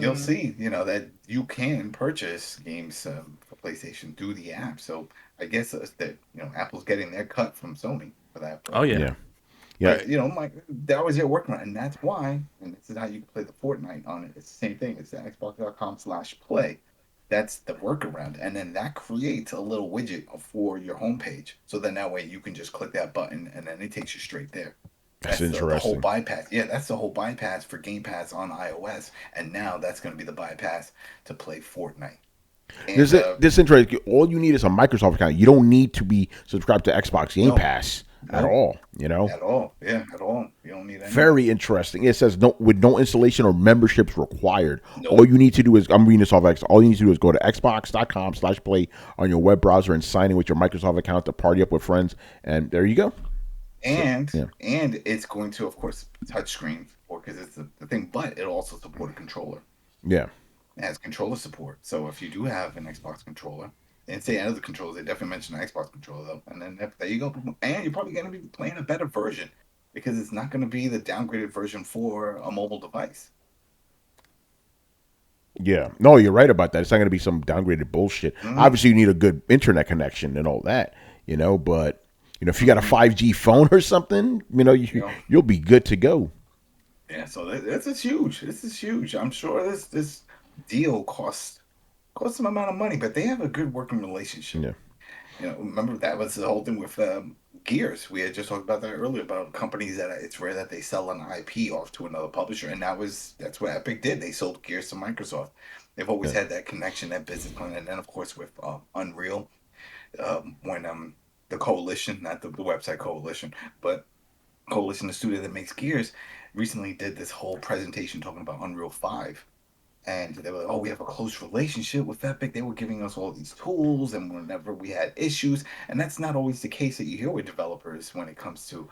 you'll see, that you can purchase games for PlayStation through the app. So I guess that Apple's getting their cut from Sony for that. Oh yeah. But, that was their workaround, and that's why. And this is how you can play the Fortnite on it. It's the same thing. It's the Xbox.com/play. That's the workaround, and then that creates a little widget for your homepage. So then that way you can just click that button, and then it takes you straight there. That's interesting. The whole bypass. Yeah, that's the whole bypass for Game Pass on iOS, and now that's going to be the bypass to play Fortnite. And, this interesting. All you need is a Microsoft account. You don't need to be subscribed to Xbox Game Pass at all. At all. Yeah, at all. You don't need any. Very interesting. It says with no installation or memberships required. Nope. All you need to do is, I'm reading this off X. All you need to do is go to xbox.com/play on your web browser and sign in with your Microsoft account to party up with friends. And there you go. And it's going to, of course, touchscreen because it's the thing, but it'll also support a controller. Yeah. It has controller support. So if you do have an Xbox controller, and say other controllers, they definitely mention the Xbox controller though. And then there you go. And you're probably going to be playing a better version because it's not going to be the downgraded version for a mobile device. Yeah. No, you're right about that. It's not going to be some downgraded bullshit. Mm-hmm. Obviously, you need a good internet connection and all that, but if you got a 5G phone or something, you'll be good to go. Yeah. So this is huge. This is huge. I'm sure this deal costs some amount of money, but they have a good working relationship. Yeah. Remember that was the whole thing with Gears. We had just talked about that earlier about companies that it's rare that they sell an IP off to another publisher, and that's what Epic did. They sold Gears to Microsoft. They've always had that connection, that business plan, and then of course with Unreal, when the Coalition, not the website Coalition, but Coalition, the studio that makes Gears, recently did this whole presentation talking about Unreal 5. And they were like, oh, we have a close relationship with Epic. They were giving us all these tools, and whenever we had issues, and that's not always the case that you hear with developers when it comes to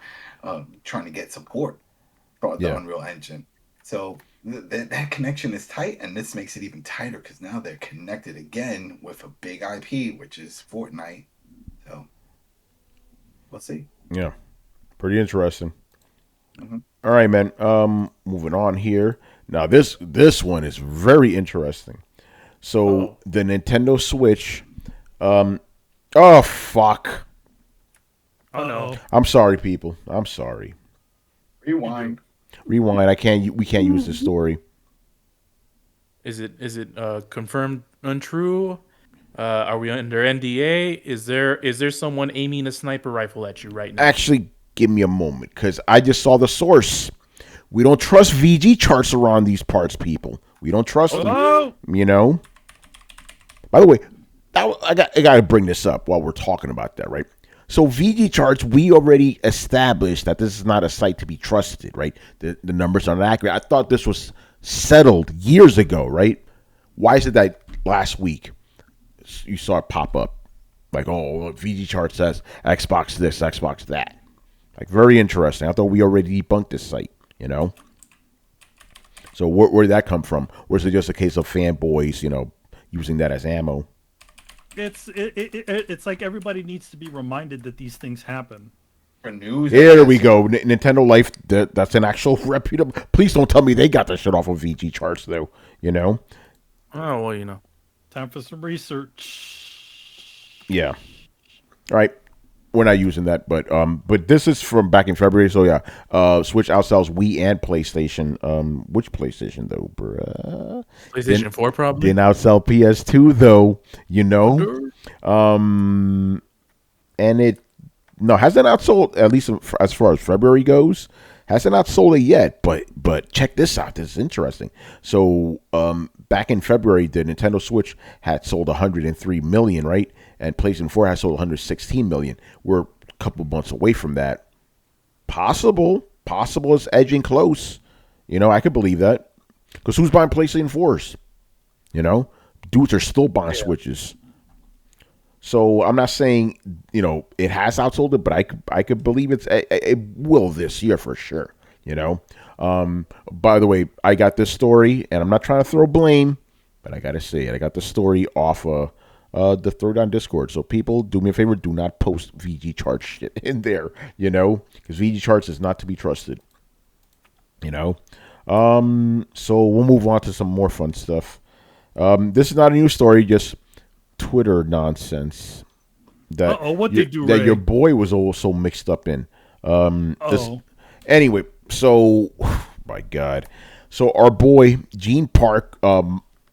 trying to get support for the Unreal Engine. So that connection is tight, and this makes it even tighter because now they're connected again with a big IP, which is Fortnite. So we'll see. Yeah, pretty interesting. All right, man. Moving on here. Now this one is very interesting. So the Nintendo Switch. Oh fuck. Oh no. I'm sorry, people. I'm sorry. Rewind. I can't. We can't use this story. Is it confirmed untrue? Are we under NDA? Is there someone aiming a sniper rifle at you right now? Actually, give me a moment, because I just saw the source. We don't trust VG charts around these parts, people. We don't trust them. You know. By the way, I got to bring this up while we're talking about that, right? So VG charts, we already established that this is not a site to be trusted, right? The numbers are not accurate. I thought this was settled years ago, right? Why is it that last week you saw it pop up? Like, oh, VG chart says Xbox this, Xbox that. Like, very interesting. I thought we already debunked this site, you know? So where did that come from? Or is it just a case of fanboys, you know, using that as ammo? It's like everybody needs to be reminded that these things happen. For news. Here we go. Nintendo Life, that's an actual reputable. Please don't tell me they got that shit off of VG charts, though, you know? Oh, well, you know. Time for some research. Yeah. All right. We're not using that, but this is from back in February, so yeah. Switch outsells Wii and PlayStation. Which PlayStation though, bruh? PlayStation 4 probably. Didn't outsell PS2 though, you know. And it hasn't outsold, at least as far as February goes. Hasn't outsold it yet, but check this out. This is interesting. So back in February, the Nintendo Switch had sold 103 million, right? And PlayStation 4 has sold 116 million. We're a couple months away from that. Possible is edging close. You know, I could believe that. Because who's buying PlayStation 4s? You know, dudes are still buying Switches. So I'm not saying, you know, it has outsold it, but I could believe it will this year for sure. You know. By the way, I got this story, and I'm not trying to throw blame, but I gotta say it. I got the story off the Throwdown Discord. So people, do me a favor, do not post VG charts shit in there. You know, because VG charts is not to be trusted. You know. So we'll move on to some more fun stuff. This is not a new story, just Twitter nonsense that your boy was also mixed up in. Anyway, so my God, so our boy Gene Park,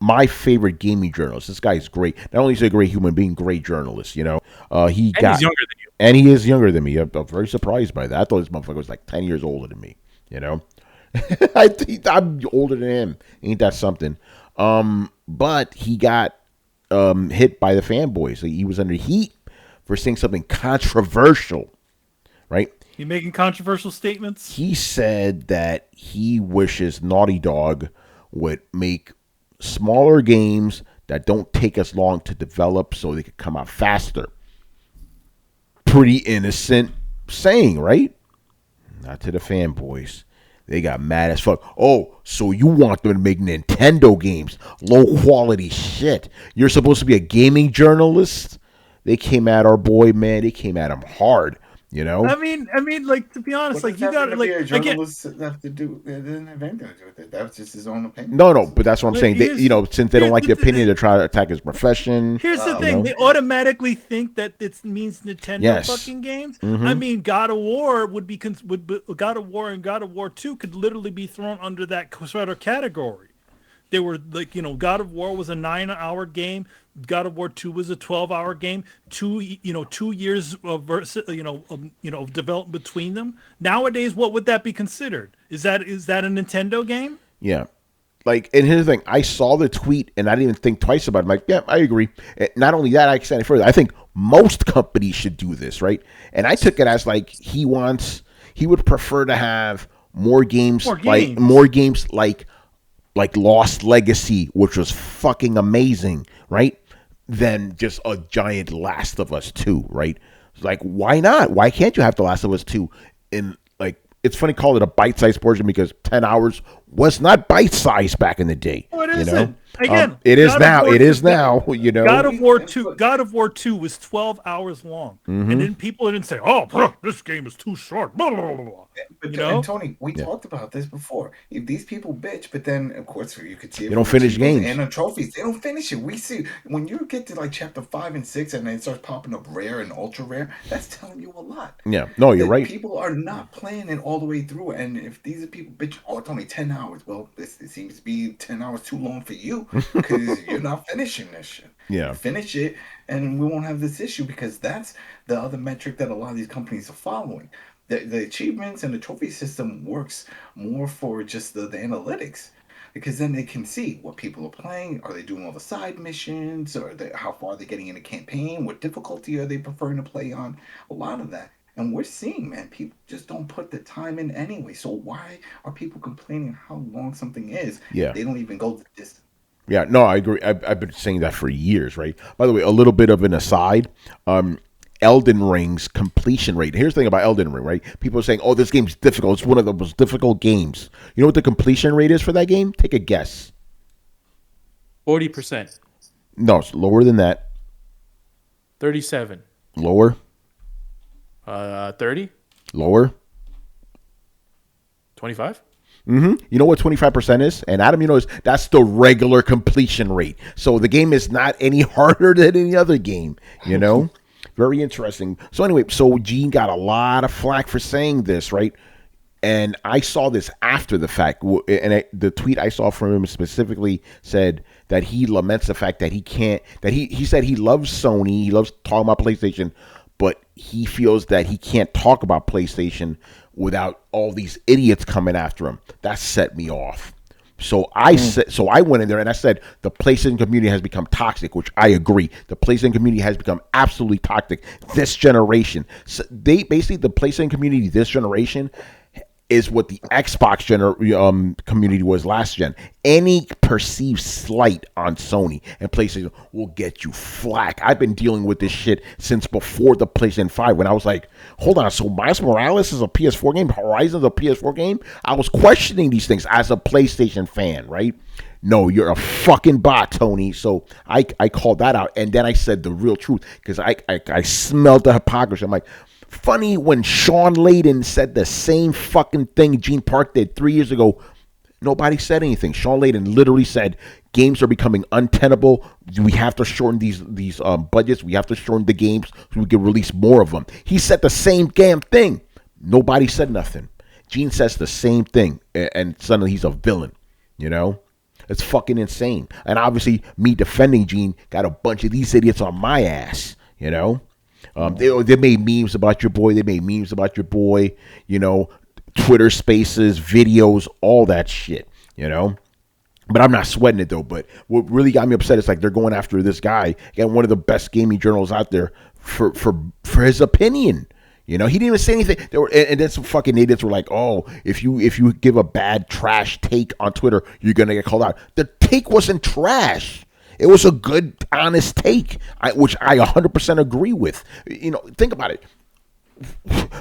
my favorite gaming journalist. This guy is great. Not only is he a great human being, great journalist. You know, he's younger than you, and he is younger than me. I'm very surprised by that. I thought this motherfucker was like 10 years older than me. You know, I'm older than him. Ain't that something? But he got hit by the fanboys. So he was under heat for saying something controversial, right? You making controversial statements? He said that he wishes Naughty Dog would make smaller games that don't take as long to develop so they could come out faster. Pretty innocent saying, right? Not to the fanboys. They got mad as fuck. Oh, so you want them to make Nintendo games? Low quality shit. You're supposed to be a gaming journalist? They came at our boy, man. They came at him hard. You know? I mean, like, to be honest, like, you got to, like, journalists have to do. It didn't have anything to do with it. That was just his own opinion. No, but that's what I'm saying. They, you know, since they don't like the opinion, they try to attack his profession. Here's the thing: they automatically think that it means Nintendo fucking games. Mm-hmm. I mean, God of War God of War and God of War 2 could literally be thrown under that sort of category. They were like, you know, God of War was a 9-hour game. God of War 2 was a 12-hour game. 2 years of development between them. Nowadays, what would that be considered? Is that a Nintendo game? Yeah. Like, and here's the thing. I saw the tweet and I didn't even think twice about it. I'm like, yeah, I agree. Not only that, I extend it further. I think most companies should do this, right? And I took it as like he would prefer to have more games like like Lost Legacy, which was fucking amazing, right? Than just a giant Last of Us 2, right? Like, why not? Why can't you have The Last of Us 2 in, like, it's funny call it a bite-sized portion because 10 hours was not bite-sized back in the day. Oh, it you isn't. know? Again, It is God of now. War It is 2 now, you know? God of War 2 was 12 hours long. Mm-hmm. And then people didn't say, oh, bro, this game is too short. Blah, blah, blah, blah. But You know? and Tony, we talked about this before. If these people bitch, but then of course you could see it They don't from finish achievements games. and the trophies. They don't finish it. We see when you get to like chapter 5 and 6, and then it starts popping up rare and ultra rare. That's telling you a lot. Yeah. No, you're That right. People are not playing it all the way through, and if these are people bitch, oh, it's only 10 hours. Well, it seems to be 10 hours too long for you because you're not finishing this shit. Yeah. Finish it, and we won't have this issue because that's the other metric that a lot of these companies are following. The achievements and the trophy system works more for just the analytics, because then they can see what people are playing. Are they doing all the side missions? Or how far are they getting in a campaign? What difficulty are they preferring to play on? A lot of that. And we're seeing, man, people just don't put the time in anyway. So why are people complaining how long something is? Yeah. They don't even go the distance. Yeah, no, I agree. I've been saying that for years, right? By the way, a little bit of an aside. Elden Ring's completion rate. Here's the thing about Elden Ring, right? People are saying, oh, this game's difficult. It's one of the most difficult games. You know what the completion rate is for that game? Take a guess. 40%. No, it's lower than that. 37. Lower. 30. Lower. 25. You know what 25% is? And Adam, you know, that's the regular completion rate. So the game is not any harder than any other game, you know? Very interesting. So anyway, so Gene got a lot of flack for saying this, right? And I saw this after the fact. And the tweet I saw from him specifically said that he laments the fact that he can't, that he said he loves Sony, he loves talking about PlayStation, but he feels that he can't talk about PlayStation without all these idiots coming after him. That set me off. So I went in there and I said the PlayStation community has become toxic, which I agree. The PlayStation community has become absolutely toxic this generation. So the PlayStation community this generation is what the Xbox community was last gen. Any perceived slight on Sony and PlayStation will get you flack. I've been dealing with this shit since before the PlayStation 5 when I was like, hold on, so Miles Morales is a PS4 game? Horizon's a PS4 game? I was questioning these things as a PlayStation fan, right? No, you're a fucking bot, Tony. So I called that out. And then I said the real truth because I smelled the hypocrisy. I'm like, funny when Sean Layden said the same fucking thing Gene Park did 3 years ago. Nobody said anything. Sean Layden literally said games are becoming untenable. We have to shorten these budgets. We have to shorten the games so we can release more of them. He said the same damn thing. Nobody said nothing. Gene says the same thing, and suddenly he's a villain. You know, it's fucking insane. And obviously, me defending Gene got a bunch of these idiots on my ass. You know. They made memes about your boy. You know, Twitter Spaces, videos, all that shit. You know, but I'm not sweating it though. But what really got me upset is like they're going after this guy, again, one of the best gaming journals out there, for his opinion. You know, he didn't even say anything. And then some fucking idiots were like, "Oh, if you give a bad trash take on Twitter, you're gonna get called out." The take wasn't trash. It was a good, honest take, which I 100% agree with. You know, think about it.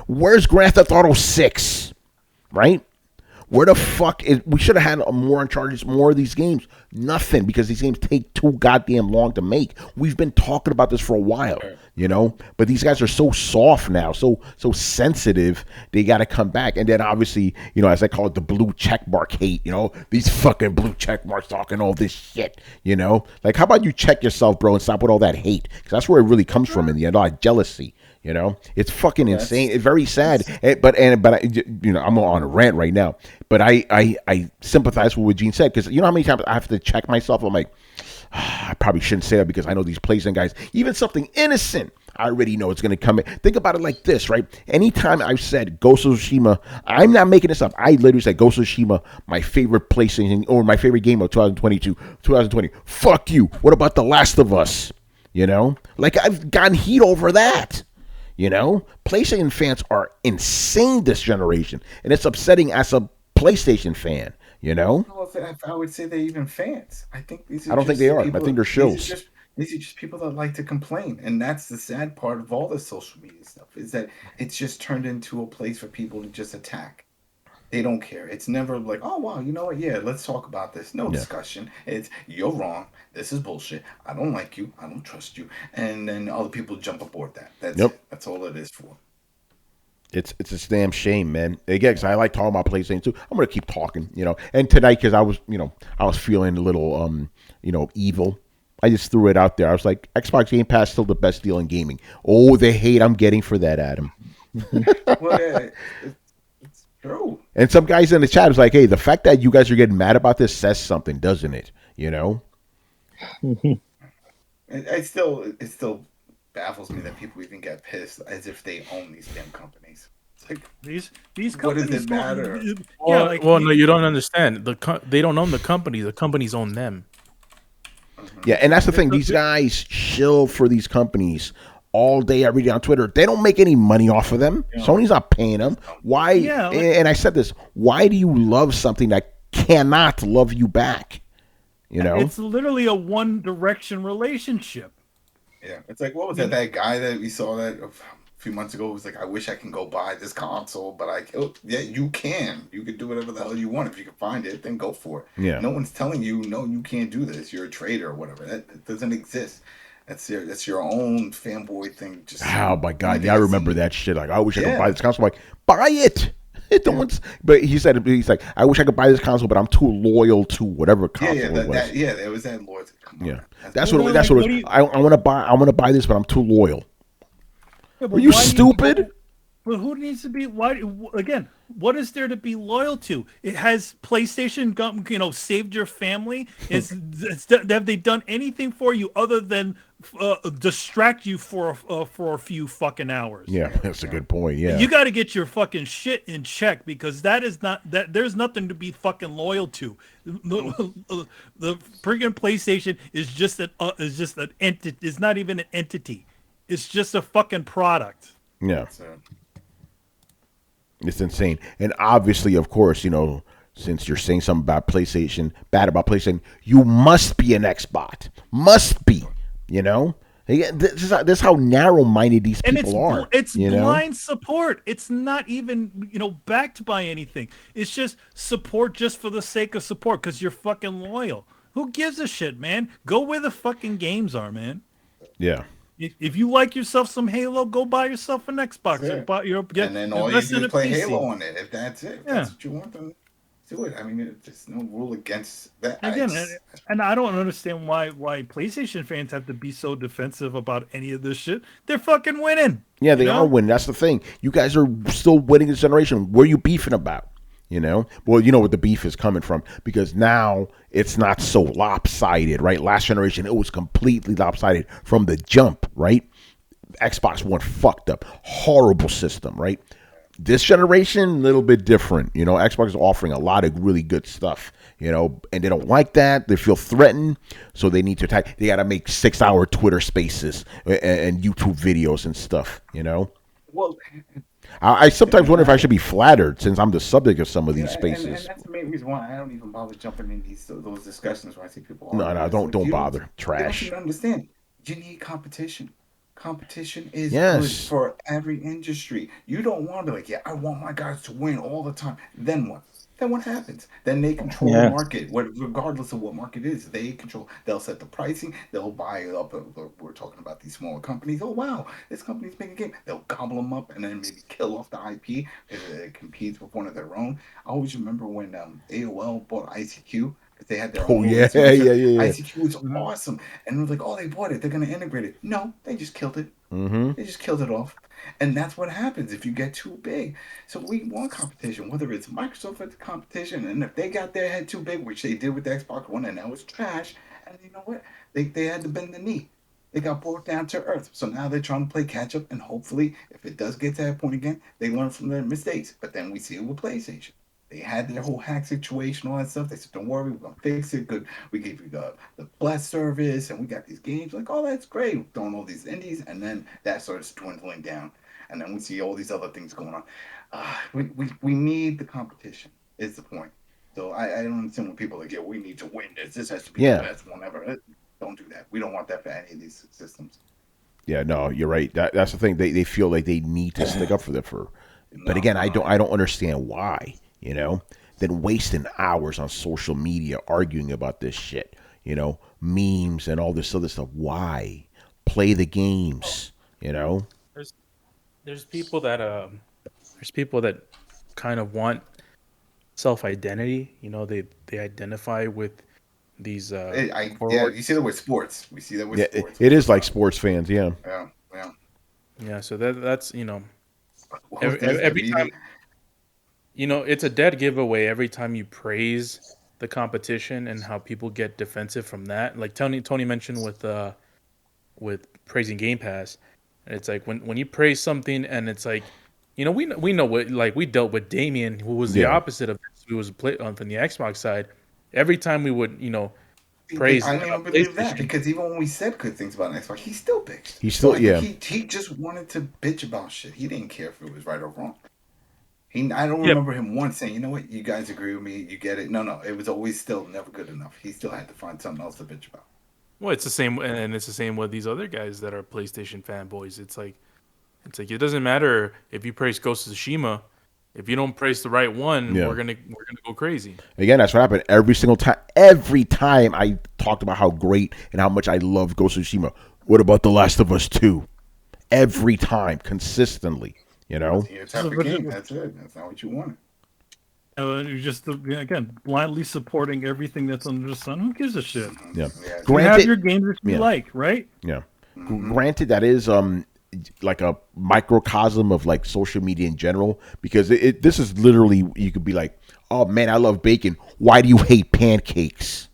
Where's Grand Theft Auto 6, right? Where the fuck is... We should have had more Uncharted, more of these games. Nothing, because these games take too goddamn long to make. We've been talking about this for a while, you know? But these guys are so soft now, so sensitive, they got to come back. And then obviously, you know, as I call it, the blue checkmark hate, you know? These fucking blue checkmarks talking all this shit, you know? Like, how about you check yourself, bro, and stop with all that hate? Because that's where it really comes from in the end, all that jealousy. You know, it's fucking insane. It's very sad. But you know, I'm on a rant right now. But I sympathize with what Gene said, because you know how many times I have to check myself. I'm like, I probably shouldn't say that because I know these PlayStation guys. Even something innocent, I already know it's going to come in. Think about it like this, right? Anytime I've said Ghost of Tsushima, I'm not making this up. I literally said Ghost of Tsushima, my favorite PlayStation or my favorite game of 2020. Fuck you. What about The Last of Us? You know, like I've gotten heat over that. You know, PlayStation fans are insane this generation, and it's upsetting as a PlayStation fan. You know, I don't know if I would say they're even fans. I think these I are don't think they just are. I think people. they're shills. These are just people that like to complain, and that's the sad part of all the social media stuff is that it's just turned into a place for people to just attack. They don't care. It's never like, oh wow, you know what? Yeah, let's talk about this. No Yeah. discussion. It's you're wrong. This is bullshit. I don't like you. I don't trust you. And then other people jump aboard that. That's Yep. it. That's all it is for. It's a damn shame, man. Again, 'cause I like talking about PlayStation too. I'm gonna keep talking, And tonight, because I was feeling a little, evil. I just threw it out there. I was like, Xbox Game Pass still the best deal in gaming. Oh, the hate I'm getting for that, Adam. Well, yeah, it's true. And some guys in the chat was like, hey, the fact that you guys are getting mad about this says something, doesn't it? You know? It still baffles me that people even get pissed as if they own these damn companies. It's like, These what does companies it matter? yeah, Well, no, you don't understand. They don't own the company. The companies own them. Yeah, and that's the thing. These guys shill for these companies all day, every day on Twitter. They don't make any money off of them. Sony's not paying them. Why? Yeah, And I said this. Why do you love something that cannot love you back? It's literally a one direction relationship. Yeah, it's like, what was that? That guy that we saw that a few months ago was like, I wish I can go buy this console, but yeah, you can. You can do whatever the hell you want. If you can find it, then go for it. Yeah. No one's telling you, no, you can't do this. You're a trader or whatever. That doesn't exist. That's your own fanboy thing. Just Oh my god, yeah, I remember that shit. Like, I wish I could buy Yeah. this console. I'm like, buy it. But he's like, I wish I could buy this console, but I'm too loyal to whatever console it was. There was that loyalty. Come on, Yeah, man. that's Well, what. like, That's what what it do was. you- I want to buy. I want to buy this, but I'm too loyal. Yeah, but Are you why do stupid? But who needs to be? Why again? What is there to be loyal to? It has PlayStation, saved your family. Have they done anything for you other than distract you for a few fucking hours? Yeah, that's a good point. Yeah, You got to get your fucking shit in check because that is not that. There's nothing to be fucking loyal to. The friggin' PlayStation is just an entity. It's not even an entity. It's just a fucking product. yeah, So, it's insane. And obviously, of course, since you're saying something about PlayStation, bad about PlayStation, you must be an Xbox. Must be. This is how narrow-minded these And people are. it's blind support. It's not even backed by anything. It's just support just for the sake of support because you're fucking loyal. Who gives a shit, man? Go where the fucking games are, man. Yeah. If you like yourself some Halo, go buy yourself an Xbox. Yeah. And then all you invest do in is a play PC. Halo on it. If that's it, if Yeah. that's what you want, then do it. I mean, there's no rule against that. Again, and I don't understand why PlayStation fans have to be so defensive about any of this shit. They're fucking winning. Yeah, they are winning. That's the thing. You guys are still winning this generation. What are you beefing about? Well, you know what the beef is coming from because now it's not so lopsided, right? Last generation, it was completely lopsided from the jump, right? Xbox One fucked up. Horrible system, right? This generation, a little bit different. Xbox is offering a lot of really good stuff, and they don't like that. They feel threatened, so they need to attack. They got to make 6-hour Twitter spaces and YouTube videos and stuff, Well, I sometimes wonder if I should be flattered since I'm the subject of some of these and spaces. that's the main reason why I don't even bother jumping in those discussions where I see people. No, arguing. It's don't like, you bother. You don't Trash. even understand. You need competition. Competition is Yes. good for every industry. You don't want to be like, yeah, I want my guys to win all the time. Then what? Then what happens? Then they control the market. Regardless of what market it is, they control. They'll set the pricing. They'll buy it up. We're talking about these smaller companies. Oh wow, this company's making a game. They'll gobble them up and then maybe kill off the IP if it competes with one of their own. I always remember when AOL bought ICQ. They had their own. Yeah. ICQ was awesome, and it was like, oh, they bought it. They're gonna integrate it. No, they just killed it. Mm-hmm. They just killed it off. And that's what happens if you get too big. So we want competition, whether it's Microsoft at the competition, and if they got their head too big, which they did with the Xbox One, and that was trash, and you know what? They had to bend the knee. They got brought down to earth. So now they're trying to play catch up, and hopefully, if it does get to that point again, they learn from their mistakes. But then we see it with PlayStation. They had their whole hack situation, all that stuff. They said, don't worry, we're going to fix it. Good. We gave you the Plus service, and we got these games. Like, oh, that's great. We're throwing all these indies, and then that starts dwindling down. And then we see all these other things going on. We need the competition, is the point. So I don't understand when people are like, yeah, we need to win this. This has to be Yeah. the best one ever. Don't do that. We don't want that for any of these systems. Yeah, no, you're right. That's the thing. They feel like they need to stick up for them for. But No, again, no, I don't understand why. Then wasting hours on social media arguing about this shit. Memes and all this other stuff. Why? Play the games. There's people that kind of want self identity. They identify with these yeah, forward. you see that with sports. We see that with Yeah, sports. it is like sports fans. Yeah. Yeah. Yeah, so that's Well, every time it's a dead giveaway every time you praise the competition and how people get defensive from that. Like Tony mentioned with praising Game Pass, it's like when you praise something and it's like, we know what, like, we dealt with Damien, who was the Yeah. opposite of this, who was from the Xbox side. Every time we would praise I don't even believe that, PlayStation. because even when we said good things about Xbox, he still bitched. He still- I think yeah. He just wanted to bitch about shit. He didn't care if it was right or wrong. I don't remember him once saying, you know what, you guys agree with me, you get it. No, it was always still never good enough. He still had to find something else to bitch about. Well, it's the same, and it's the same with these other guys that are PlayStation fanboys. It's like it doesn't matter if you praise Ghost of Tsushima. If you don't praise the right one, Yeah. we're gonna go crazy. Again, that's what happened every single time. Every time I talked about how great and how much I love Ghost of Tsushima. What about The Last of Us 2? Every time, consistently. It's your type of game. That's it. That's not what you wanted. You're just again blindly supporting everything that's under the sun. Who gives a shit? Yeah. You have your games that you like, right? Yeah. Granted, that is like a microcosm of like social media in general, because this is literally, you could be like, oh man, I love bacon. Why do you hate pancakes?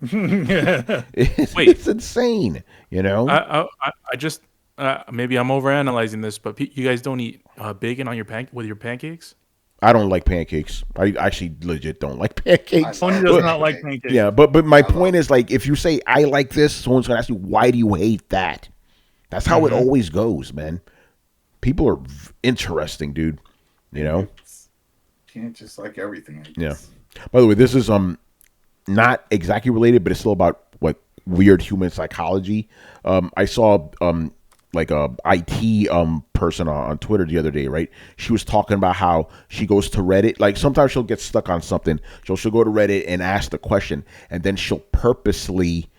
It's insane. I just maybe I'm overanalyzing this, but you guys don't eat bacon on with your pancakes? I don't like pancakes. I actually legit don't like pancakes. Tony does not like pancakes. Yeah, but my point is, like, if you say I like this, someone's gonna ask you, why do you hate that? That's how it always goes, man. People are interesting, dude. Can't just like everything, I guess. Yeah. By the way, this is not exactly related, but it's still about what weird human psychology. I saw like a IT person on Twitter the other day, right? She was talking about how she goes to Reddit. Like, sometimes she'll get stuck on something. She'll go to Reddit and ask the question, and then she'll purposely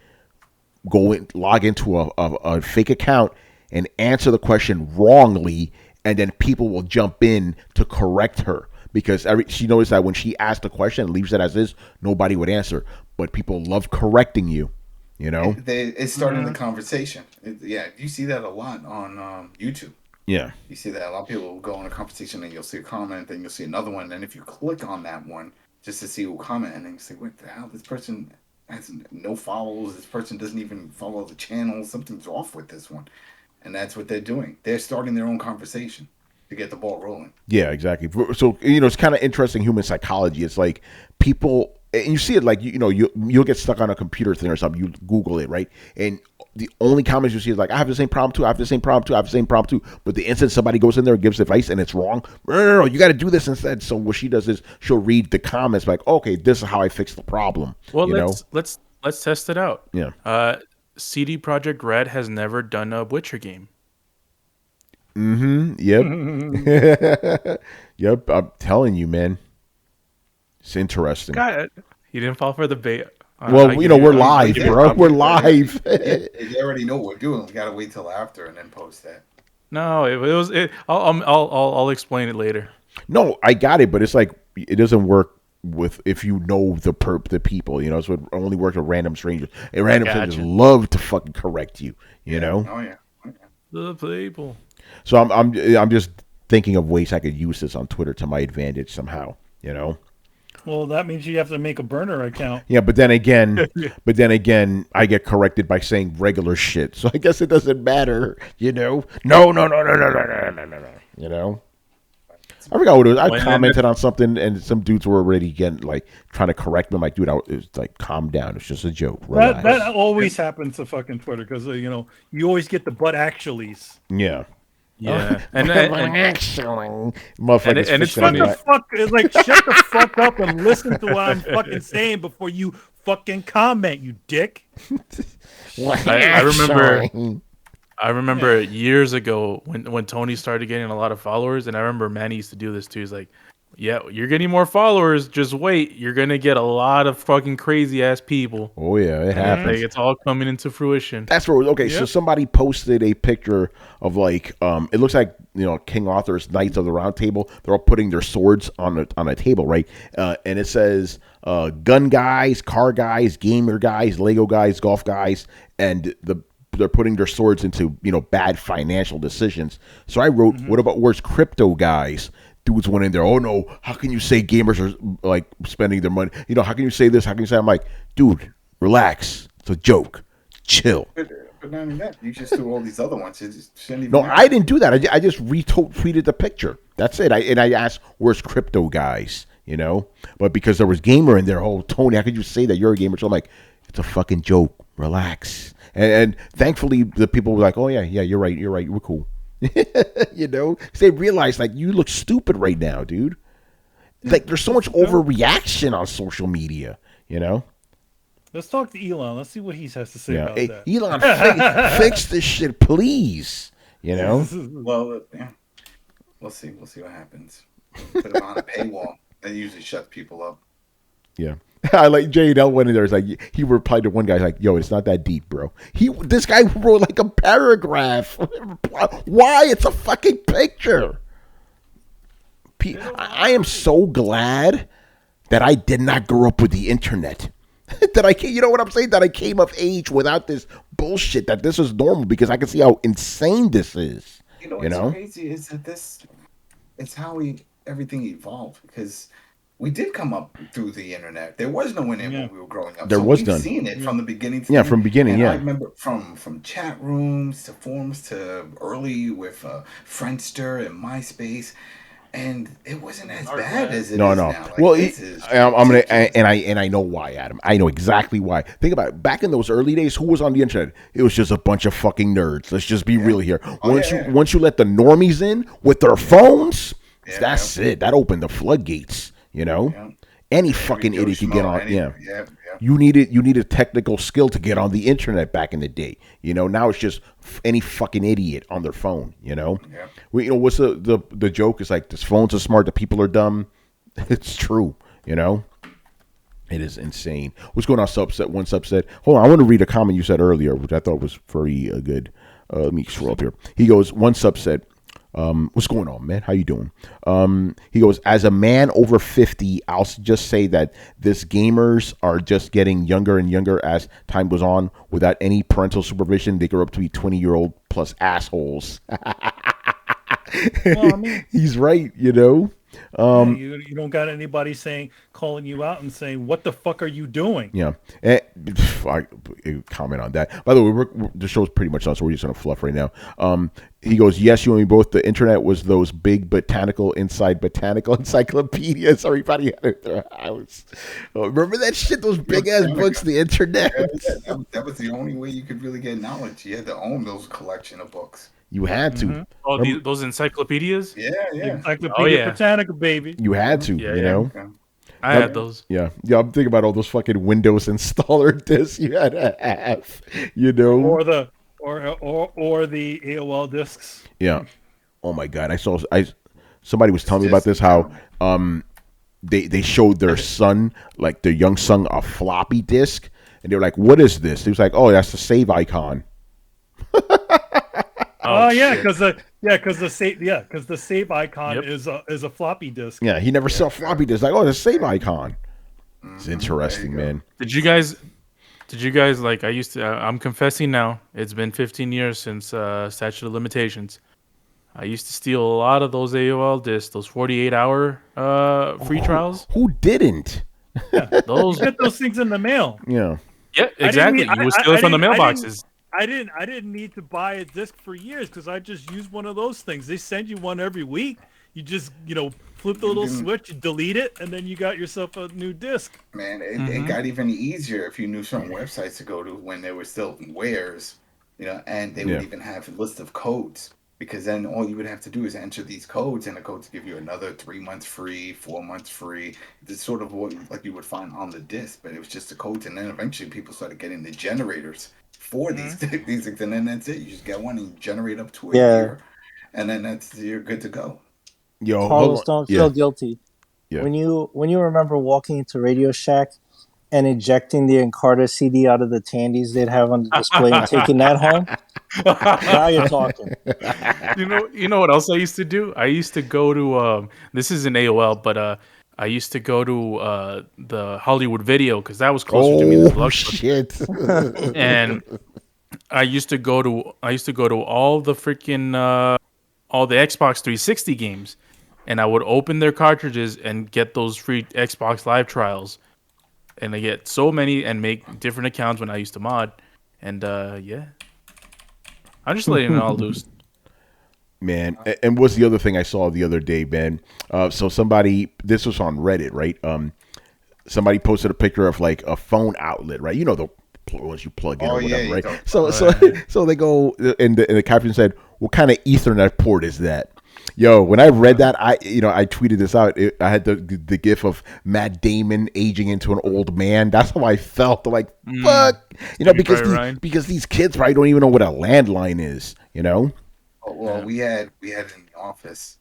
log into a fake account and answer the question wrongly, and then people will jump in to correct her, because she noticed that when she asked the question and leaves it as is, nobody would answer, but people love correcting you. It's starting the conversation. You see that a lot on YouTube. Yeah, you see that a lot of people will go in a conversation and you'll see a comment, then you'll see another one, and if you click on that one just to see who commented, and then you say, what the hell, this person has no follows, this person doesn't even follow the channel, something's off with this one. And that's what they're doing. They're starting their own conversation to get the ball rolling. Yeah, exactly. So, it's kind of interesting human psychology. It's like people, and you see it like, you'll get stuck on a computer thing or something. You Google it, right? And the only comments you see is like, I have the same problem too. I have the same problem too. I have the same problem too. But the instant somebody goes in there and gives advice and it's wrong, no, you got to do this instead. So what she does is she'll read the comments like, okay, this is how I fix the problem. Well, let's test it out. Yeah. CD Projekt Red has never done a Witcher game. Yep. Yep. I'm telling you, man. It's interesting. God, he didn't fall for the bait. Well, we're live, bro. We're live. They already know what we're doing. We gotta wait till after and then post that. No, it was. I'll explain it later. No, I got it, but it's like it doesn't work if you know the people, so it only works with random strangers. And random strangers love to fucking correct you, know. Oh yeah. The people. So I'm just thinking of ways I could use this on Twitter to my advantage somehow, Well, that means you have to make a burner account. Yeah, but then again, I get corrected by saying regular shit. So I guess it doesn't matter, No. I forgot what it was. I commented on something, and some dudes were already trying to correct me. I'm like, dude, it's like, calm down. It's just a joke. Relax. That always happens to fucking Twitter, because you always get the but actuallys. Yeah. Yeah, and motherfuckers and it's fishing Shut on funny. the that. fuck, it's like shut the fuck up and listen to what I'm fucking saying before you fucking comment, you dick. I remember. I remember years ago when Tony started getting a lot of followers, and I remember Manny used to do this too. He's like, "Yeah, you're getting more followers. Just wait. You're gonna get a lot of fucking crazy ass people." Oh yeah, it happens. Like, it's all coming into fruition. That's where okay. So Yep. somebody posted a picture of like it looks like King Arthur's Knights of the Round Table. They're all putting their swords on a table, right? And it says gun guys, car guys, gamer guys, Lego guys, golf guys, and they're putting their swords into bad financial decisions. So I wrote, what about where's crypto guys? Dudes went in there. Oh no, how can you say gamers are like spending their money? How can you say this? How can you say? I'm like, dude, relax. It's a joke. Chill. But not only that, you just do all these other ones. You just shouldn't even No, matter. I didn't do that. I just retweeted the picture. That's it. I asked, where's crypto guys? But because there was gamer in there, oh Tony, how could you say that you're a gamer? So I'm like, it's a fucking joke. Relax. And thankfully the people were like, oh yeah, you're right, we're cool. They realized like you look stupid right now, dude. Like there's so much overreaction on social media. Let's talk to Elon. Let's see what he has to say about Hey, that. Elon, fix this shit, please. Well, yeah. We'll see. We'll see what happens. Put them on a paywall. That usually shuts people up. Yeah. I like J&L went in there. It's like he replied to one guy like, "Yo, it's not that deep, bro." This guy wrote like a paragraph. Why? It's a fucking picture. I am so glad that I did not grow up with the internet. That what I'm saying? That I came of age without this bullshit. That this is normal because I can see how insane this is. What's crazy is that it's how everything evolved because we did come up through the internet. There was no internet when we were growing up. We've seen it from the beginning. From beginning. I remember from chat rooms to forums to early with Friendster and MySpace. And it wasn't as bad as it is now. Like, well, I'm gonna and I know why, Adam. I know exactly why. Think about it. Back in those early days, who was on the internet? It was just a bunch of fucking nerds. Let's just be real here. Once you let the normies in with their phones, that's it. That opened the floodgates. Any fucking idiot can get on. You needed technical skill to get on the internet back in the day. Now it's just any fucking idiot on their phone. What's the joke? It's like this phones are smart, the people are dumb. It's true. It is insane. What's going on? One subset. Hold on, I want to read a comment you said earlier, which I thought was very good. Let me scroll up here. He goes, one subset. What's going on, man? How you doing? He goes, as a man over 50, I'll just say that this gamers are just getting younger and younger as time goes on. Without any parental supervision, they grow up to be 20-year-old plus assholes. Well, I mean, he's right, you don't got anybody calling you out and saying, "What the fuck are you doing?" Yeah, I comment on that. By the way, the show's pretty much done, so we're just gonna fluff right now. He goes, "Yes, you and me both. The internet was those big botanical encyclopedias everybody had at their house. Oh, remember that shit? Those big ass books, the internet. That was the only way you could really get knowledge. You had to own those collection of books. You had to. Mm-hmm. Oh, those encyclopedias? Yeah. Encyclopedia Britannica, baby. You had to, Yeah. I had those. Yeah. I'm thinking about all those fucking Windows installer discs you had to have, Or the AOL discs. Yeah. Oh my God. Somebody was telling me about this, how they showed their son, like their young son, a floppy disk, and they were like, "What is this?" He was like, "Oh, that's the save icon." Because the save icon is a floppy disk. Yeah, he never saw floppy disk. Like, oh, the save icon. It's interesting, man. Did you guys like? I'm confessing now. It's been 15 years since statute of limitations. I used to steal a lot of those AOL discs, those 48-hour free trials. Who didn't? Yeah, you get those things in the mail. Yeah. Yeah, exactly. You would steal it from the mailboxes. I didn't need to buy a disc for years because I just used one of those things. They send you one every week. You just flip the little switch, you delete it, and then you got yourself a new disc. Man, it got even easier if you knew certain websites to go to when they were still wares, and they would even have a list of codes. because then all you would have to do is enter these codes, and the codes give you another 3 months free, 4 months free. It's sort of what like you would find on the disc, but it was just the codes, and then eventually people started getting the generators for these things, and then that's it. You just get one and you generate up to a year, and then you're good to go. Yo, Carlos, don't feel guilty. Yeah. When you remember walking into Radio Shack and ejecting the Encarta CD out of the Tandies they'd have on the display and taking that home, now you're talking. You know what else I used to do? I used to go to this isn't AOL, but I used to go to the Hollywood Video because that was closer to me than the shit. And I used to go to all the freaking all the Xbox 360 games, and I would open their cartridges and get those free Xbox Live trials, and I get so many and make different accounts when I used to mod, and yeah, I'm just letting it all loose. Man, and what's the other thing I saw the other day, Ben? So this was on Reddit, right? Somebody posted a picture of like a phone outlet, right? You know the ones you plug in or whatever, right? So they go, and the caption said, "What kind of Ethernet port is that?" Yo, when I read that, I tweeted this out. I had the gif of Matt Damon aging into an old man. That's how I felt. Like, fuck, because these kids probably don't even know what a landline is, you know. Well, we had in the office,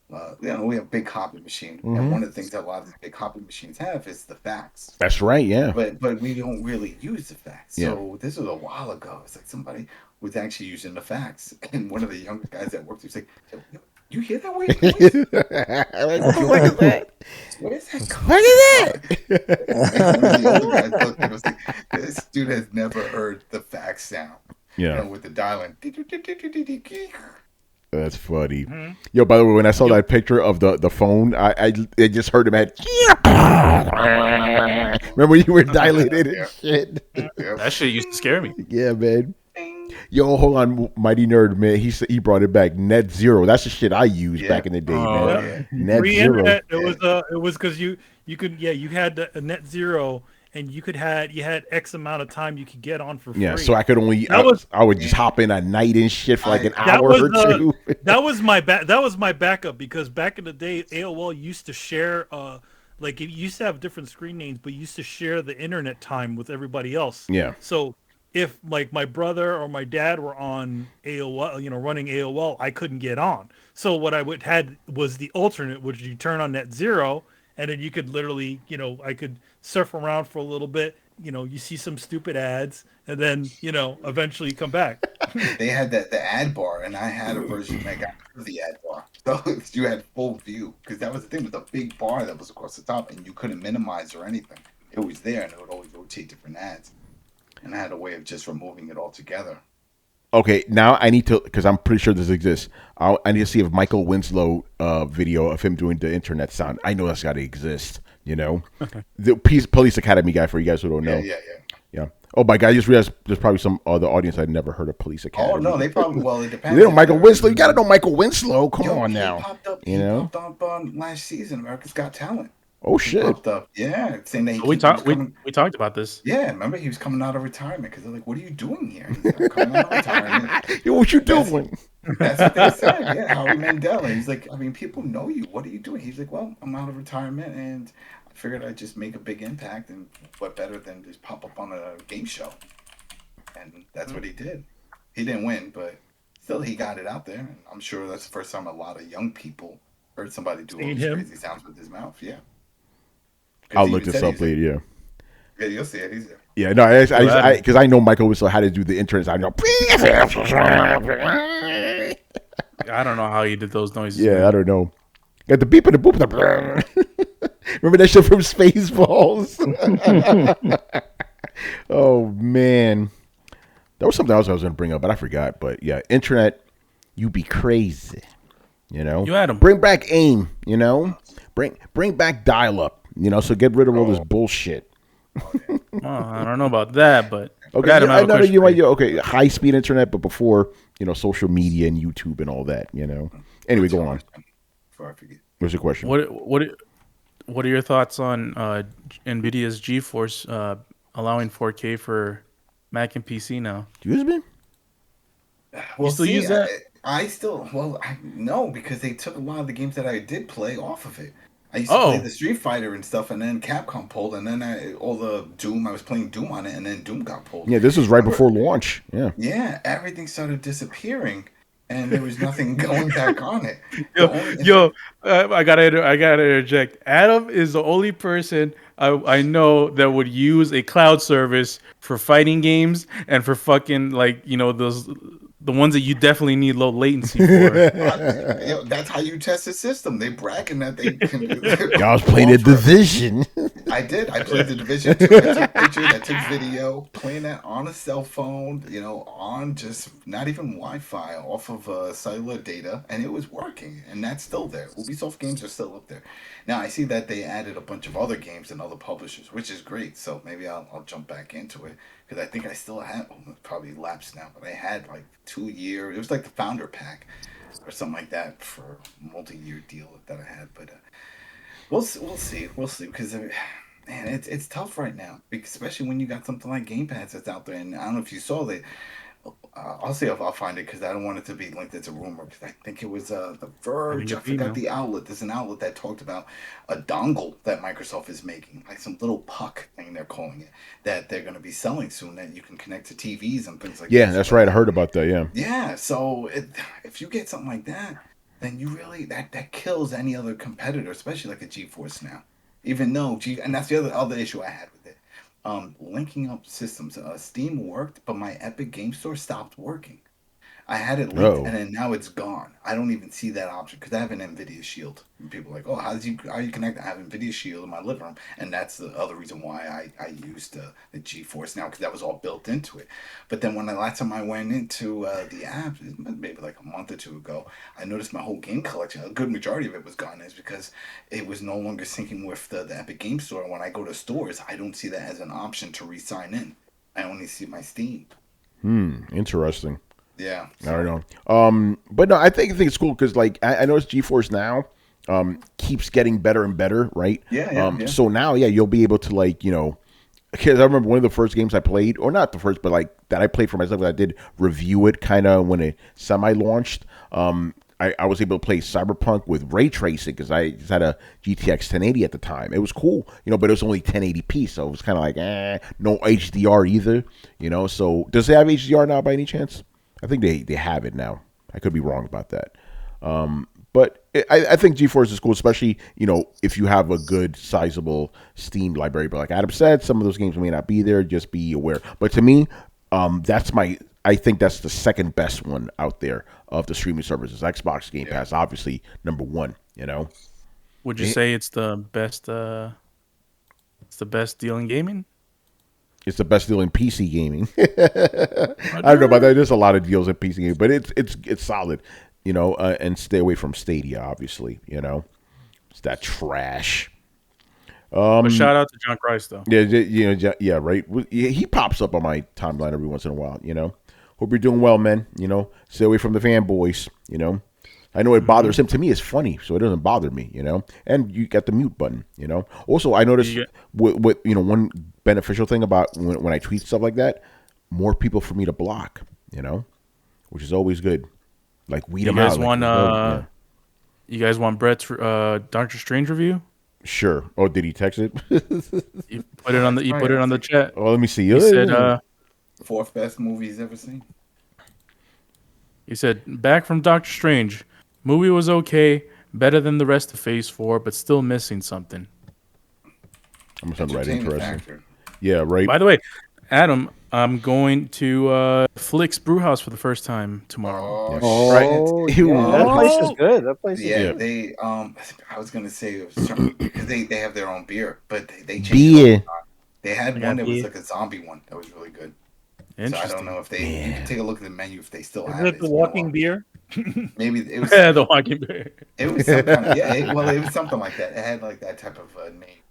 we have a big copy machine, and one of the things that a lot of the big copy machines have is the fax. That's right, yeah. But we don't really use the fax. So this was a while ago. It's like somebody was actually using the fax, and one of the younger guys that worked there was like, "You hear that weird noise? What is that? What is that? What is that?" And one of the older guys looked and was like, "This dude has never heard the fax sound." Yeah, with the dialing. That's funny. Yo, by the way, when I saw that picture of the phone, I just heard him at. Remember you were dilated and shit. That shit used to scare me. Yeah, man. Yo, hold on, Mighty Nerd, man. He brought it back. Net zero. That's the shit I used back in the day, man. Yeah. Net zero. It was because you had a net zero. And you had X amount of time you could get on for free. Yeah, so I could only I would just hop in at night and shit for like an hour or two. That was my backup because back in the day, AOL used to share like it used to have different screen names, but used to share the internet time with everybody else. Yeah. So if like my brother or my dad were on AOL, running AOL, I couldn't get on. So what I had was the alternate, which you turn on net zero. And then you could literally, I could surf around for a little bit. You see some stupid ads, and then, eventually come back. They had the ad bar, and I had a version that got rid of the ad bar. So you had full view, because that was the thing with the big bar that was across the top, and you couldn't minimize or anything. It was there, and it would always rotate different ads. And I had a way of just removing it altogether. Okay, now I need to, because I'm pretty sure this exists. I need to see if Michael Winslow video of him doing the internet sound. I know that's got to exist. The Police Academy guy, for you guys who don't know. Yeah. Oh my God, I just realized there's probably some other audience I'd never heard of Police Academy. Oh no, they probably it depends. They know Michael Winslow. You got to know Michael Winslow. Come on now. He popped up on last season, America's Got Talent. Oh shit! Yeah, saying that we talked about this. Yeah, remember he was coming out of retirement because they're like, "What are you doing here?" He's like, coming out of retirement. Yo, what you doing? That's what they said. Yeah, Howie Mandel. He's like, I mean, people know you. What are you doing? He's like, well, I'm out of retirement, and I figured I'd just make a big impact, and what better than just pop up on a game show? And that's what he did. He didn't win, but still, he got it out there. And I'm sure that's the first time a lot of young people heard somebody do all these crazy sounds with his mouth. Yeah. I'll look this up later. Yeah. Yeah, you'll see it. He's there. Yeah, no, because I know Michael Winslow how to do the internet. I know. I don't know how he did those noises. Yeah, man. I don't know. Got the beep and the boop. Remember that shit from Spaceballs? Oh man, there was something else I was going to bring up, but I forgot. But yeah, internet, you be crazy. You had them. Bring back AIM. Bring back dial-up. So get rid of all this bullshit. I don't know about that, but okay, okay, high speed internet, but before social media and YouTube and all that. Anyway, go on. Before I forget, what's your question? What are your thoughts on NVIDIA's GeForce allowing 4K for Mac and PC now? Excuse me? We'll still see. use that? no, because they took a lot of the games that I did play off of it. I used to play Oh, the Street Fighter and stuff, and then Capcom pulled, and then all the Doom. I was playing Doom on it, and then Doom got pulled. Yeah, this was right before launch. Yeah. Yeah, everything started disappearing, and there was nothing going back on it. I gotta interject. Adam is the only person I know that would use a cloud service for fighting games and for fucking those the ones that you definitely need low latency for. That's how you test the system. They bragging that they can. I was playing a Division. I did. I played the Division 2. I took pictures. I took video. Playing that on a cell phone. On just not even Wi-Fi, off of cellular data, and it was working. And that's still there. Ubisoft games are still up there. Now I see that they added a bunch of other games and other publishers, which is great. So maybe I'll jump back into it because I think I still have. Probably lapsed now, but I had like 2 year. It was like the founder pack or something like that for a multi-year deal that I had. But we'll see because man, it's tough right now, especially when you got something like Game Pass that's out there. And I don't know if you saw that. I'll see if I'll find it because I don't want it to be linked as a rumor. Because I think it was The Verge. I forgot the outlet. There's an outlet that talked about a dongle that Microsoft is making, like some little puck thing they're calling it, that they're going to be selling soon that you can connect to TVs and things like that. Yeah, that's right. I heard about that. Yeah. Yeah. So if you get something like that, then you really that kills any other competitor, especially like a GeForce now. Even though and that's the other issue I had with it. Linking up systems. Steam worked, but my Epic Game Store stopped working. I had it linked, and then now it's gone. I don't even see that option because I have an NVIDIA Shield. And people are like, oh, how you connect? I have NVIDIA Shield in my living room, and that's the other reason why I used the GeForce now because that was all built into it. But then when the last time I went into the app, maybe like a month or two ago, I noticed my whole game collection, a good majority of it was gone, is because it was no longer syncing with the Epic Game Store. And when I go to stores, I don't see that as an option to re-sign in. I only see my Steam. Interesting. Yeah. I don't know. But no, I think it's cool because like I noticed GeForce Now keeps getting better and better, right? Yeah. So now, you'll be able to because I remember one of the first games I played, or not the first, but like that I played for myself. I did review it kind of when it semi-launched. I was able to play Cyberpunk with ray tracing because I just had a GTX 1080 at the time. It was cool, but it was only 1080p, so it was kind of like no HDR either, So does it have HDR now by any chance? I think they have it now. I could be wrong about that. But I think GeForce is cool, especially, if you have a good, sizable Steam library. But like Adam said, some of those games may not be there. Just be aware. But to me, I think that's the second best one out there of the streaming services. Xbox Game Pass, obviously, number one, Would you say it's the best deal in gaming? It's the best deal in PC gaming. I don't know about that. There's a lot of deals in PC gaming, but it's solid, and stay away from Stadia, obviously, It's that trash. But shout out to John Christ, though. Yeah, right. He pops up on my timeline every once in a while, Hope you're doing well, man. Stay away from the fanboys, I know it bothers him. To me, it's funny, so it doesn't bother me, And you got the mute button, Also, I noticed with one beneficial thing about when I tweet stuff like that, more people for me to block, which is always good. Like weed them out. You guys want Brett's Doctor Strange review? Sure. Oh, did he text it? You put it on the chat. Oh, let me see. He said, fourth best movie he's ever seen. He said, back from Doctor Strange. Movie was okay, better than the rest of Phase 4, but still missing something. I'm gonna sound right interesting. Yeah, right. By the way, Adam, I'm going to Flick's Brewhouse for the first time tomorrow. That place is good. That place is good. They I was gonna say because they have their own beer, but they changed beer. They had one that was like a zombie one that was really good. So I don't know if you can take a look at the menu if they still have it. Is it the walking beer? Maybe it was the walking beer. It was some kind of, it was something like that. It had like that type of name.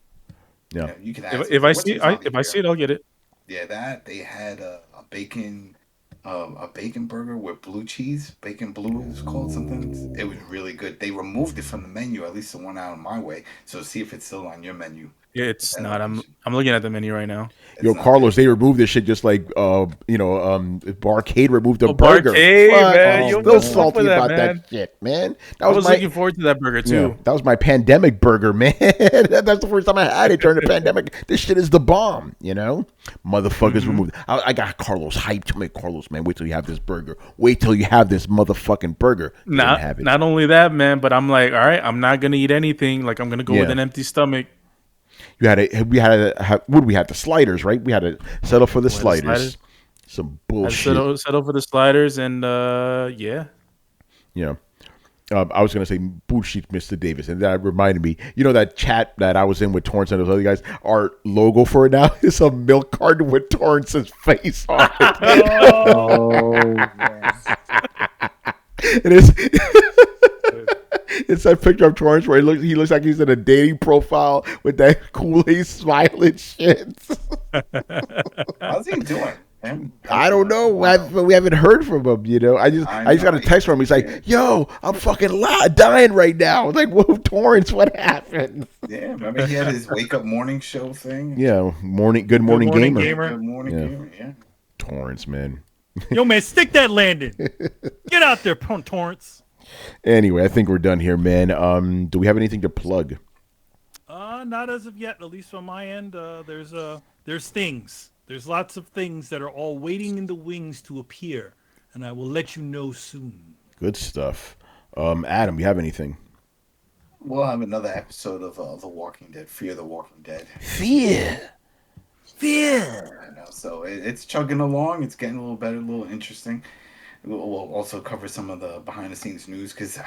Yeah, you can ask if I see it, I'll get it. Yeah, that they had a bacon burger with blue cheese. Bacon blue is called something. It was really good. They removed it from the menu, at least the one out of my way. So see if it's still on your menu. It's not. I'm looking at the menu right now. Yo, Carlos, they removed this shit just like Barcade removed the Oh, burger. Barcade, Fuck, man. I'm You'll still fuck salty with that, about man. that shit, man. I was looking forward to that burger too. That was my pandemic burger, man. That's the first time I had it during the pandemic. This shit is the bomb, Motherfuckers removed. I got Carlos hyped. I'm like, Carlos, man, wait till you have this burger. Wait till you have this motherfucking burger. Not only that, man, but I'm like, all right, I'm not gonna eat anything. Like I'm gonna go with an empty stomach. We had the sliders, right? We had to settle for the sliders. Some bullshit. Settle for the sliders, and yeah. I was gonna say bullshit, Mr. Davis, and that reminded me. That chat that I was in with Torrance and those other guys. Our logo for it now is a milk carton with Torrance's face on it. And it's that picture of Torrance where he looks like he's in a dating profile with that Kool-Aid smiling shit. How's he doing? I don't know. We haven't heard from him. I just got a text from him. He's like, "Yo, I'm fucking dying right now." Like, whoa, Torrance, what happened? Yeah, remember he had his wake up morning show thing. Yeah, Good morning gamer. Good morning gamer. Yeah, Torrance, man. Yo, man, stick that landing. Get out there, Torrance. Anyway, I think we're done here, man. Do we have anything to plug? Not as of yet. At least on my end, there's things. There's lots of things that are all waiting in the wings to appear, and I will let you know soon. Good stuff. Adam, you have anything? We'll have another episode of The Walking Dead. Fear the Walking Dead. Fear. I know. So it's chugging along. It's getting a little better, a little interesting. We'll also cover some of the behind-the-scenes news because,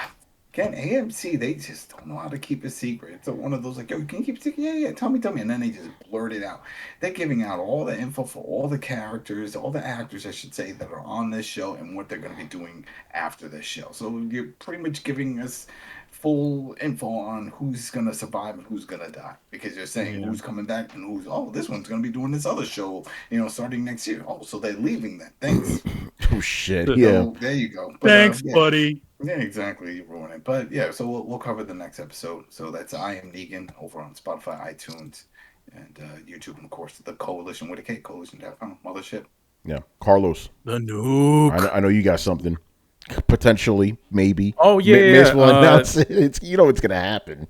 again, AMC, they just don't know how to keep a secret. It's one of those like, yo, can you keep a secret? Yeah, tell me. And then they just blurt it out. They're giving out all the info for all the characters, all the actors, I should say, that are on this show and what they're going to be doing after this show. So you're pretty much giving us full info on who's going to survive and who's going to die. Because you're saying who's coming back and this one's going to be doing this other show, starting next year. Oh, so they're leaving that. Thanks. Oh, shit. So, there you go. But, thanks, buddy. Yeah, exactly. You ruined it. But yeah, so we'll cover the next episode. So that's I Am Negan over on Spotify, iTunes, and YouTube, and of course the Coalition with a K, coalition.com, mothership. Yeah, Carlos. The nuke. I know you got something. Potentially, maybe. Oh yeah, may as well announce it. It's it's gonna happen.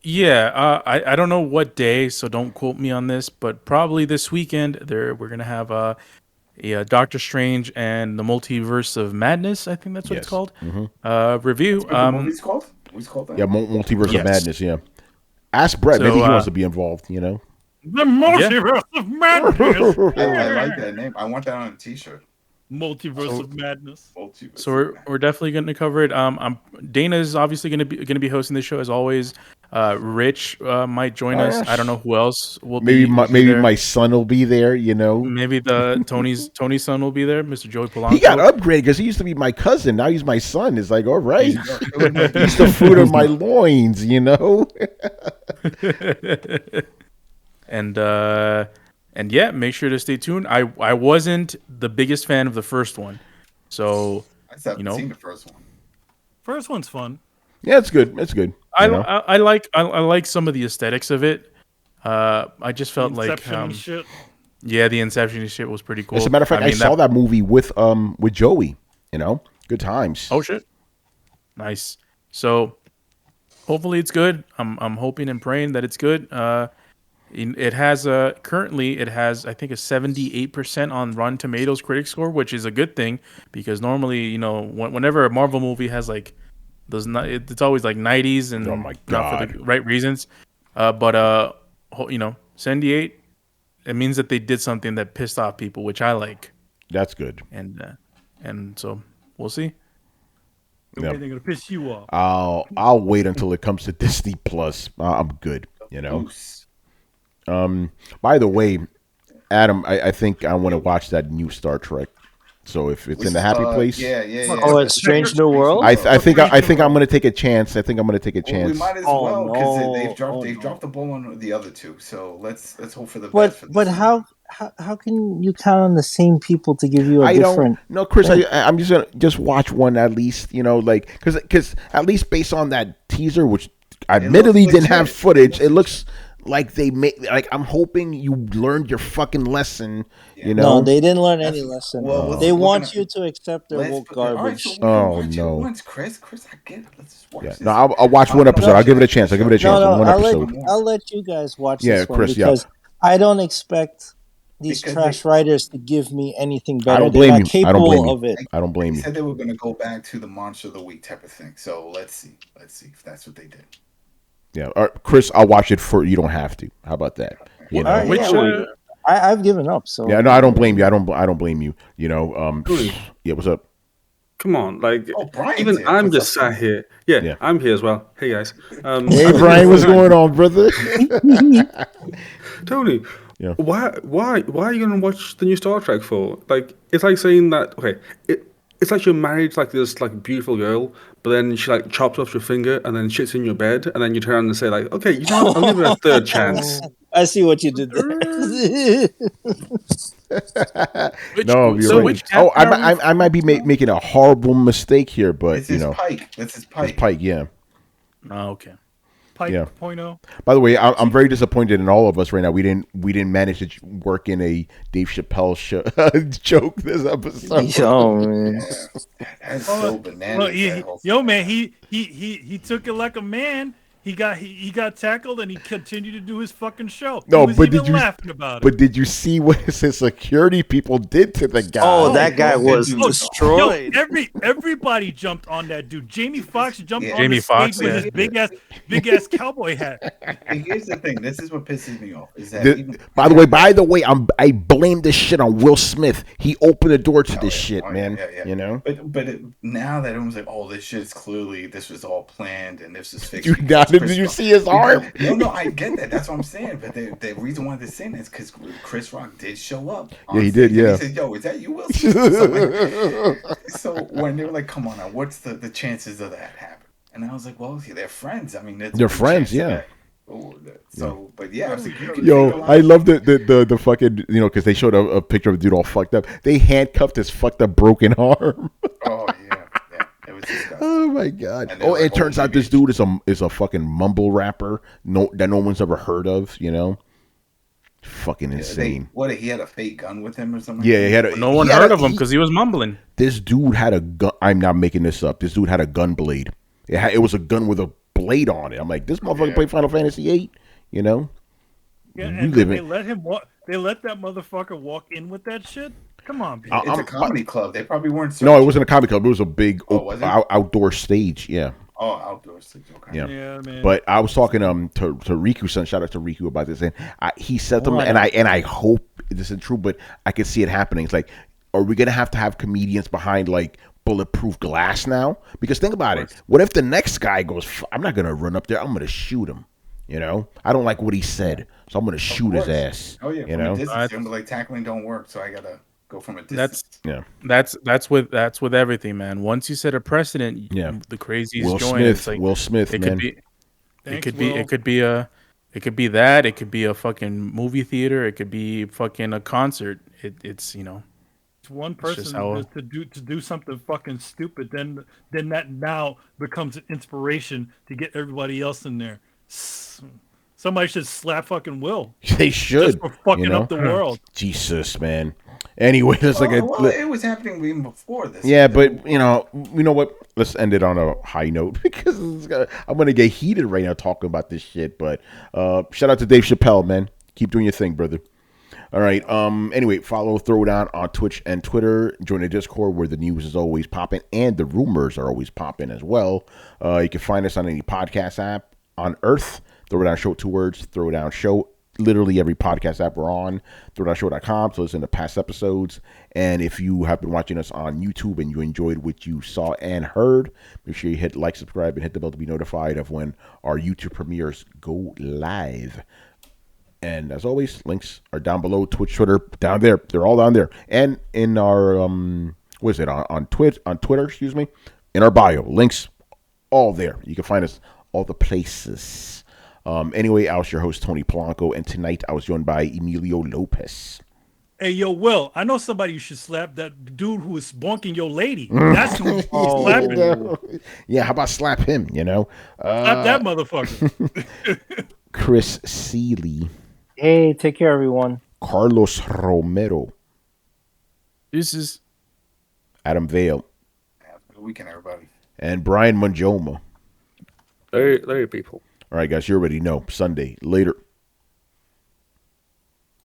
Yeah, I don't know what day, so don't quote me on this, but probably this weekend we're gonna have a Doctor Strange and the Multiverse of Madness. I think that's what it's called. Review. That's what the movie's called? What's called that? Yeah, Multiverse of Madness. Yeah. Ask Brett. Maybe he wants to be involved. The Multiverse of Madness. I like that name. I want that on a T-shirt. Multiverse of Madness. So we're definitely going to cover it. Dana is obviously going to be hosting the show as always. Rich might join us. I don't know who else will maybe be. Maybe my son will be there. Maybe Tony's son will be there. Mr. Joey Polanco. He got upgraded because he used to be my cousin. Now he's my son. It's like, all right, he's the fruit of my loins. And yeah, make sure to stay tuned. I wasn't the biggest fan of the first one, so I haven't seen the first one. First one's fun. Yeah, it's good. It's good. I like some of the aesthetics of it. I just felt Inception shit. Yeah, the Inception shit was pretty cool. As a matter of fact, I saw that movie with Joey. Good times. Oh shit, nice. So hopefully it's good. I'm hoping and praying that it's good. It has currently I think a 78% on Rotten Tomatoes critic score, which is a good thing because normally whenever a Marvel movie has like those, it's always like 90s and oh my God, not for the right reasons. But 78, it means that they did something that pissed off people, which I like. That's good. And so we'll see. They're gonna piss you off. I'll wait until it comes to Disney Plus. I'm good. By the way, Adam, I think I want to watch that new Star Trek. So if it's in the happy place, Oh, it's Strange New World. I think I'm going to take a chance. Well, we might as well because they've dropped the ball on the other two. So let's hope for the best. But how can you count on the same people to give you a different? No, Chris, I'm just gonna watch one at least. Because at least based on that teaser, which admittedly didn't have footage, it looks like they make. Like I'm hoping you learned your fucking lesson. Yeah. You know. No, they didn't learn any lesson. Well, they we're want gonna- you to accept their woke All right, garbage. so we can Oh, watch no. it once, Chris. Chris, I get it. Let's just watch Yeah. this. No, I'll watch one episode. I'll give it a chance. I'll give it a chance. No, One episode. I'll let you guys watch Yeah, this one Chris, yeah. because I don't expect these Because trash writers to give me anything better. I don't They're blame not you. I don't capable blame you. of it. I don't blame They you. said they were going to go back to the Monster of the Week type of thing. So let's see. Let's see if that's what they did. Yeah. All right, Chris, I'll watch it for you. Don't have to. How about that? You know. All right, Which yeah, I've given up. So Yeah. No, I don't blame you. I don't blame you. You know. Yeah. What's up? Come on, like Brian's even here. I'm What's just up, sat here. Yeah, Yeah. I'm here as well. Hey guys. Hey, Brian. What's going on, brother? Tony, Yeah. why are you gonna watch the new Star Trek for? Like, it's like saying that it's like you're married to like this like beautiful girl, but then she like chops off your finger and then shits in your bed, and then you turn around and say like, okay, you know what? I'll give it a third chance. I see what you did there. No, you're right. Oh, I might be making a horrible mistake here, but This you is know, Pike. This is Pike. it's Pike. Yeah. Oh, okay. Pike Yeah. 0.0. By the way, I'm very disappointed in all of us right now. We didn't manage to work in a Dave Chappelle show joke this episode. Oh man. That's so bananas. Well, that whole yo, man, he took it like a man. He got tackled and he continued to do his fucking show. No, he was but even did you? laughing about it. But did you see what his security people did to the guy? Oh, that guy was Yo, destroyed. Everybody jumped on that dude. Jamie Foxx jumped on Jamie the stage Foxx, with yeah. his big ass cowboy hat. And here's the thing. This is what pisses me off. Is that By the way, I blame this shit on Will Smith. He opened the door to this shit, man. Yeah. You know. But now that everyone's like, oh, this shit's clearly this was all planned and this is fixed. Dude, now, did you see his arm? No, I get that. That's what I'm saying. But the reason why they're saying that is because Chris Rock did show up. Yeah, he did. stage, and Yeah. He said, "Yo, is that you, Will Smith?" So when they were like, "Come on, now, what's the chances of that happening?" And I was like, "Well, they're friends. I mean, They're friends, yeah. So, but yeah, I was like, you can Yo, take a lot I of- love the fucking, you know, because they showed a picture of the dude all fucked up. They handcuffed his fucked up broken arm. Oh yeah. It was disgusting. Oh my god! And they're Oh, like, it turns oh, out this dude is a fucking mumble rapper. That no one's ever heard of. You know, fucking insane. He had a fake gun with him or something? Yeah, he had a. No one he had heard a- of him because he was mumbling. This dude had a gun. I'm not making this up. This dude had a gun blade. It was a gun with a blade on it. I'm like, this motherfucker played Final Fantasy VIII. You know. Yeah, We and live they in- let him walk. They let that motherfucker walk in with that shit. Come on, people. It's a comedy club. They probably weren't. No, it wasn't a comedy club. It was a big was it? outdoor stage. Yeah. Oh, outdoor stage. Okay. Yeah. Yeah, man. But I was talking to Riku, son. Shout out to Riku about this, and he said to me, and I hope this is true, but I can see it happening. It's like, are we gonna have to have comedians behind like bulletproof glass now? Because think about it. What if the next guy goes? I'm not gonna run up there. I'm gonna shoot him. You know, I don't like what he said, so I'm gonna shoot his ass. Oh yeah. You know. Like tackling don't work, so I gotta go from a distance. That's with everything, man. Once you set a precedent, the crazies Will join. Smith. It's like, Will Smith, it man. could be, Thanks, it could be, Will. it could be a, it could be that. It could be a fucking movie theater. It could be fucking a concert. It's It's one just person how- to do something fucking stupid, then that now becomes an inspiration to get everybody else in there. Somebody should slap fucking Will They should. just for fucking you know? up the world. Jesus, man. Anyway, it's like it was happening even before this. Yeah, but you know what? Let's end it on a high note because I'm gonna get heated right now talking about this shit. But shout out to Dave Chappelle, man. Keep doing your thing, brother. All right. Anyway, follow Throwdown on Twitch and Twitter. Join the Discord where the news is always popping and the rumors are always popping as well. You can find us on any podcast app on Earth. Throwdown Show, 2 words. Throwdown Show. Literally every podcast app we're on. Throwdownshow.com. So listen to past episodes. And if you have been watching us on YouTube and you enjoyed what you saw and heard, make sure you hit like, subscribe, and hit the bell to be notified of when our YouTube premieres go live. And as always, links are down below. Twitch, Twitter, down there. They're all down there. And in our what is it on Twitter? Excuse me. In our bio, links all there. You can find us all the places. Anyway, I was your host Tony Polanco, and tonight I was joined by Emilio Lopez. Hey, yo, Will, I know somebody you should slap. That dude who was bonking your lady. That's who you should slap. Yeah, how about slap him? You know, Slap that motherfucker. Chris Seeley, Hey, take care, everyone. Carlos Romero, This is Adam Vale, Have a good weekend, everybody. and Brian Manjoma. There, people. All right, guys, you already know. Sunday. Later.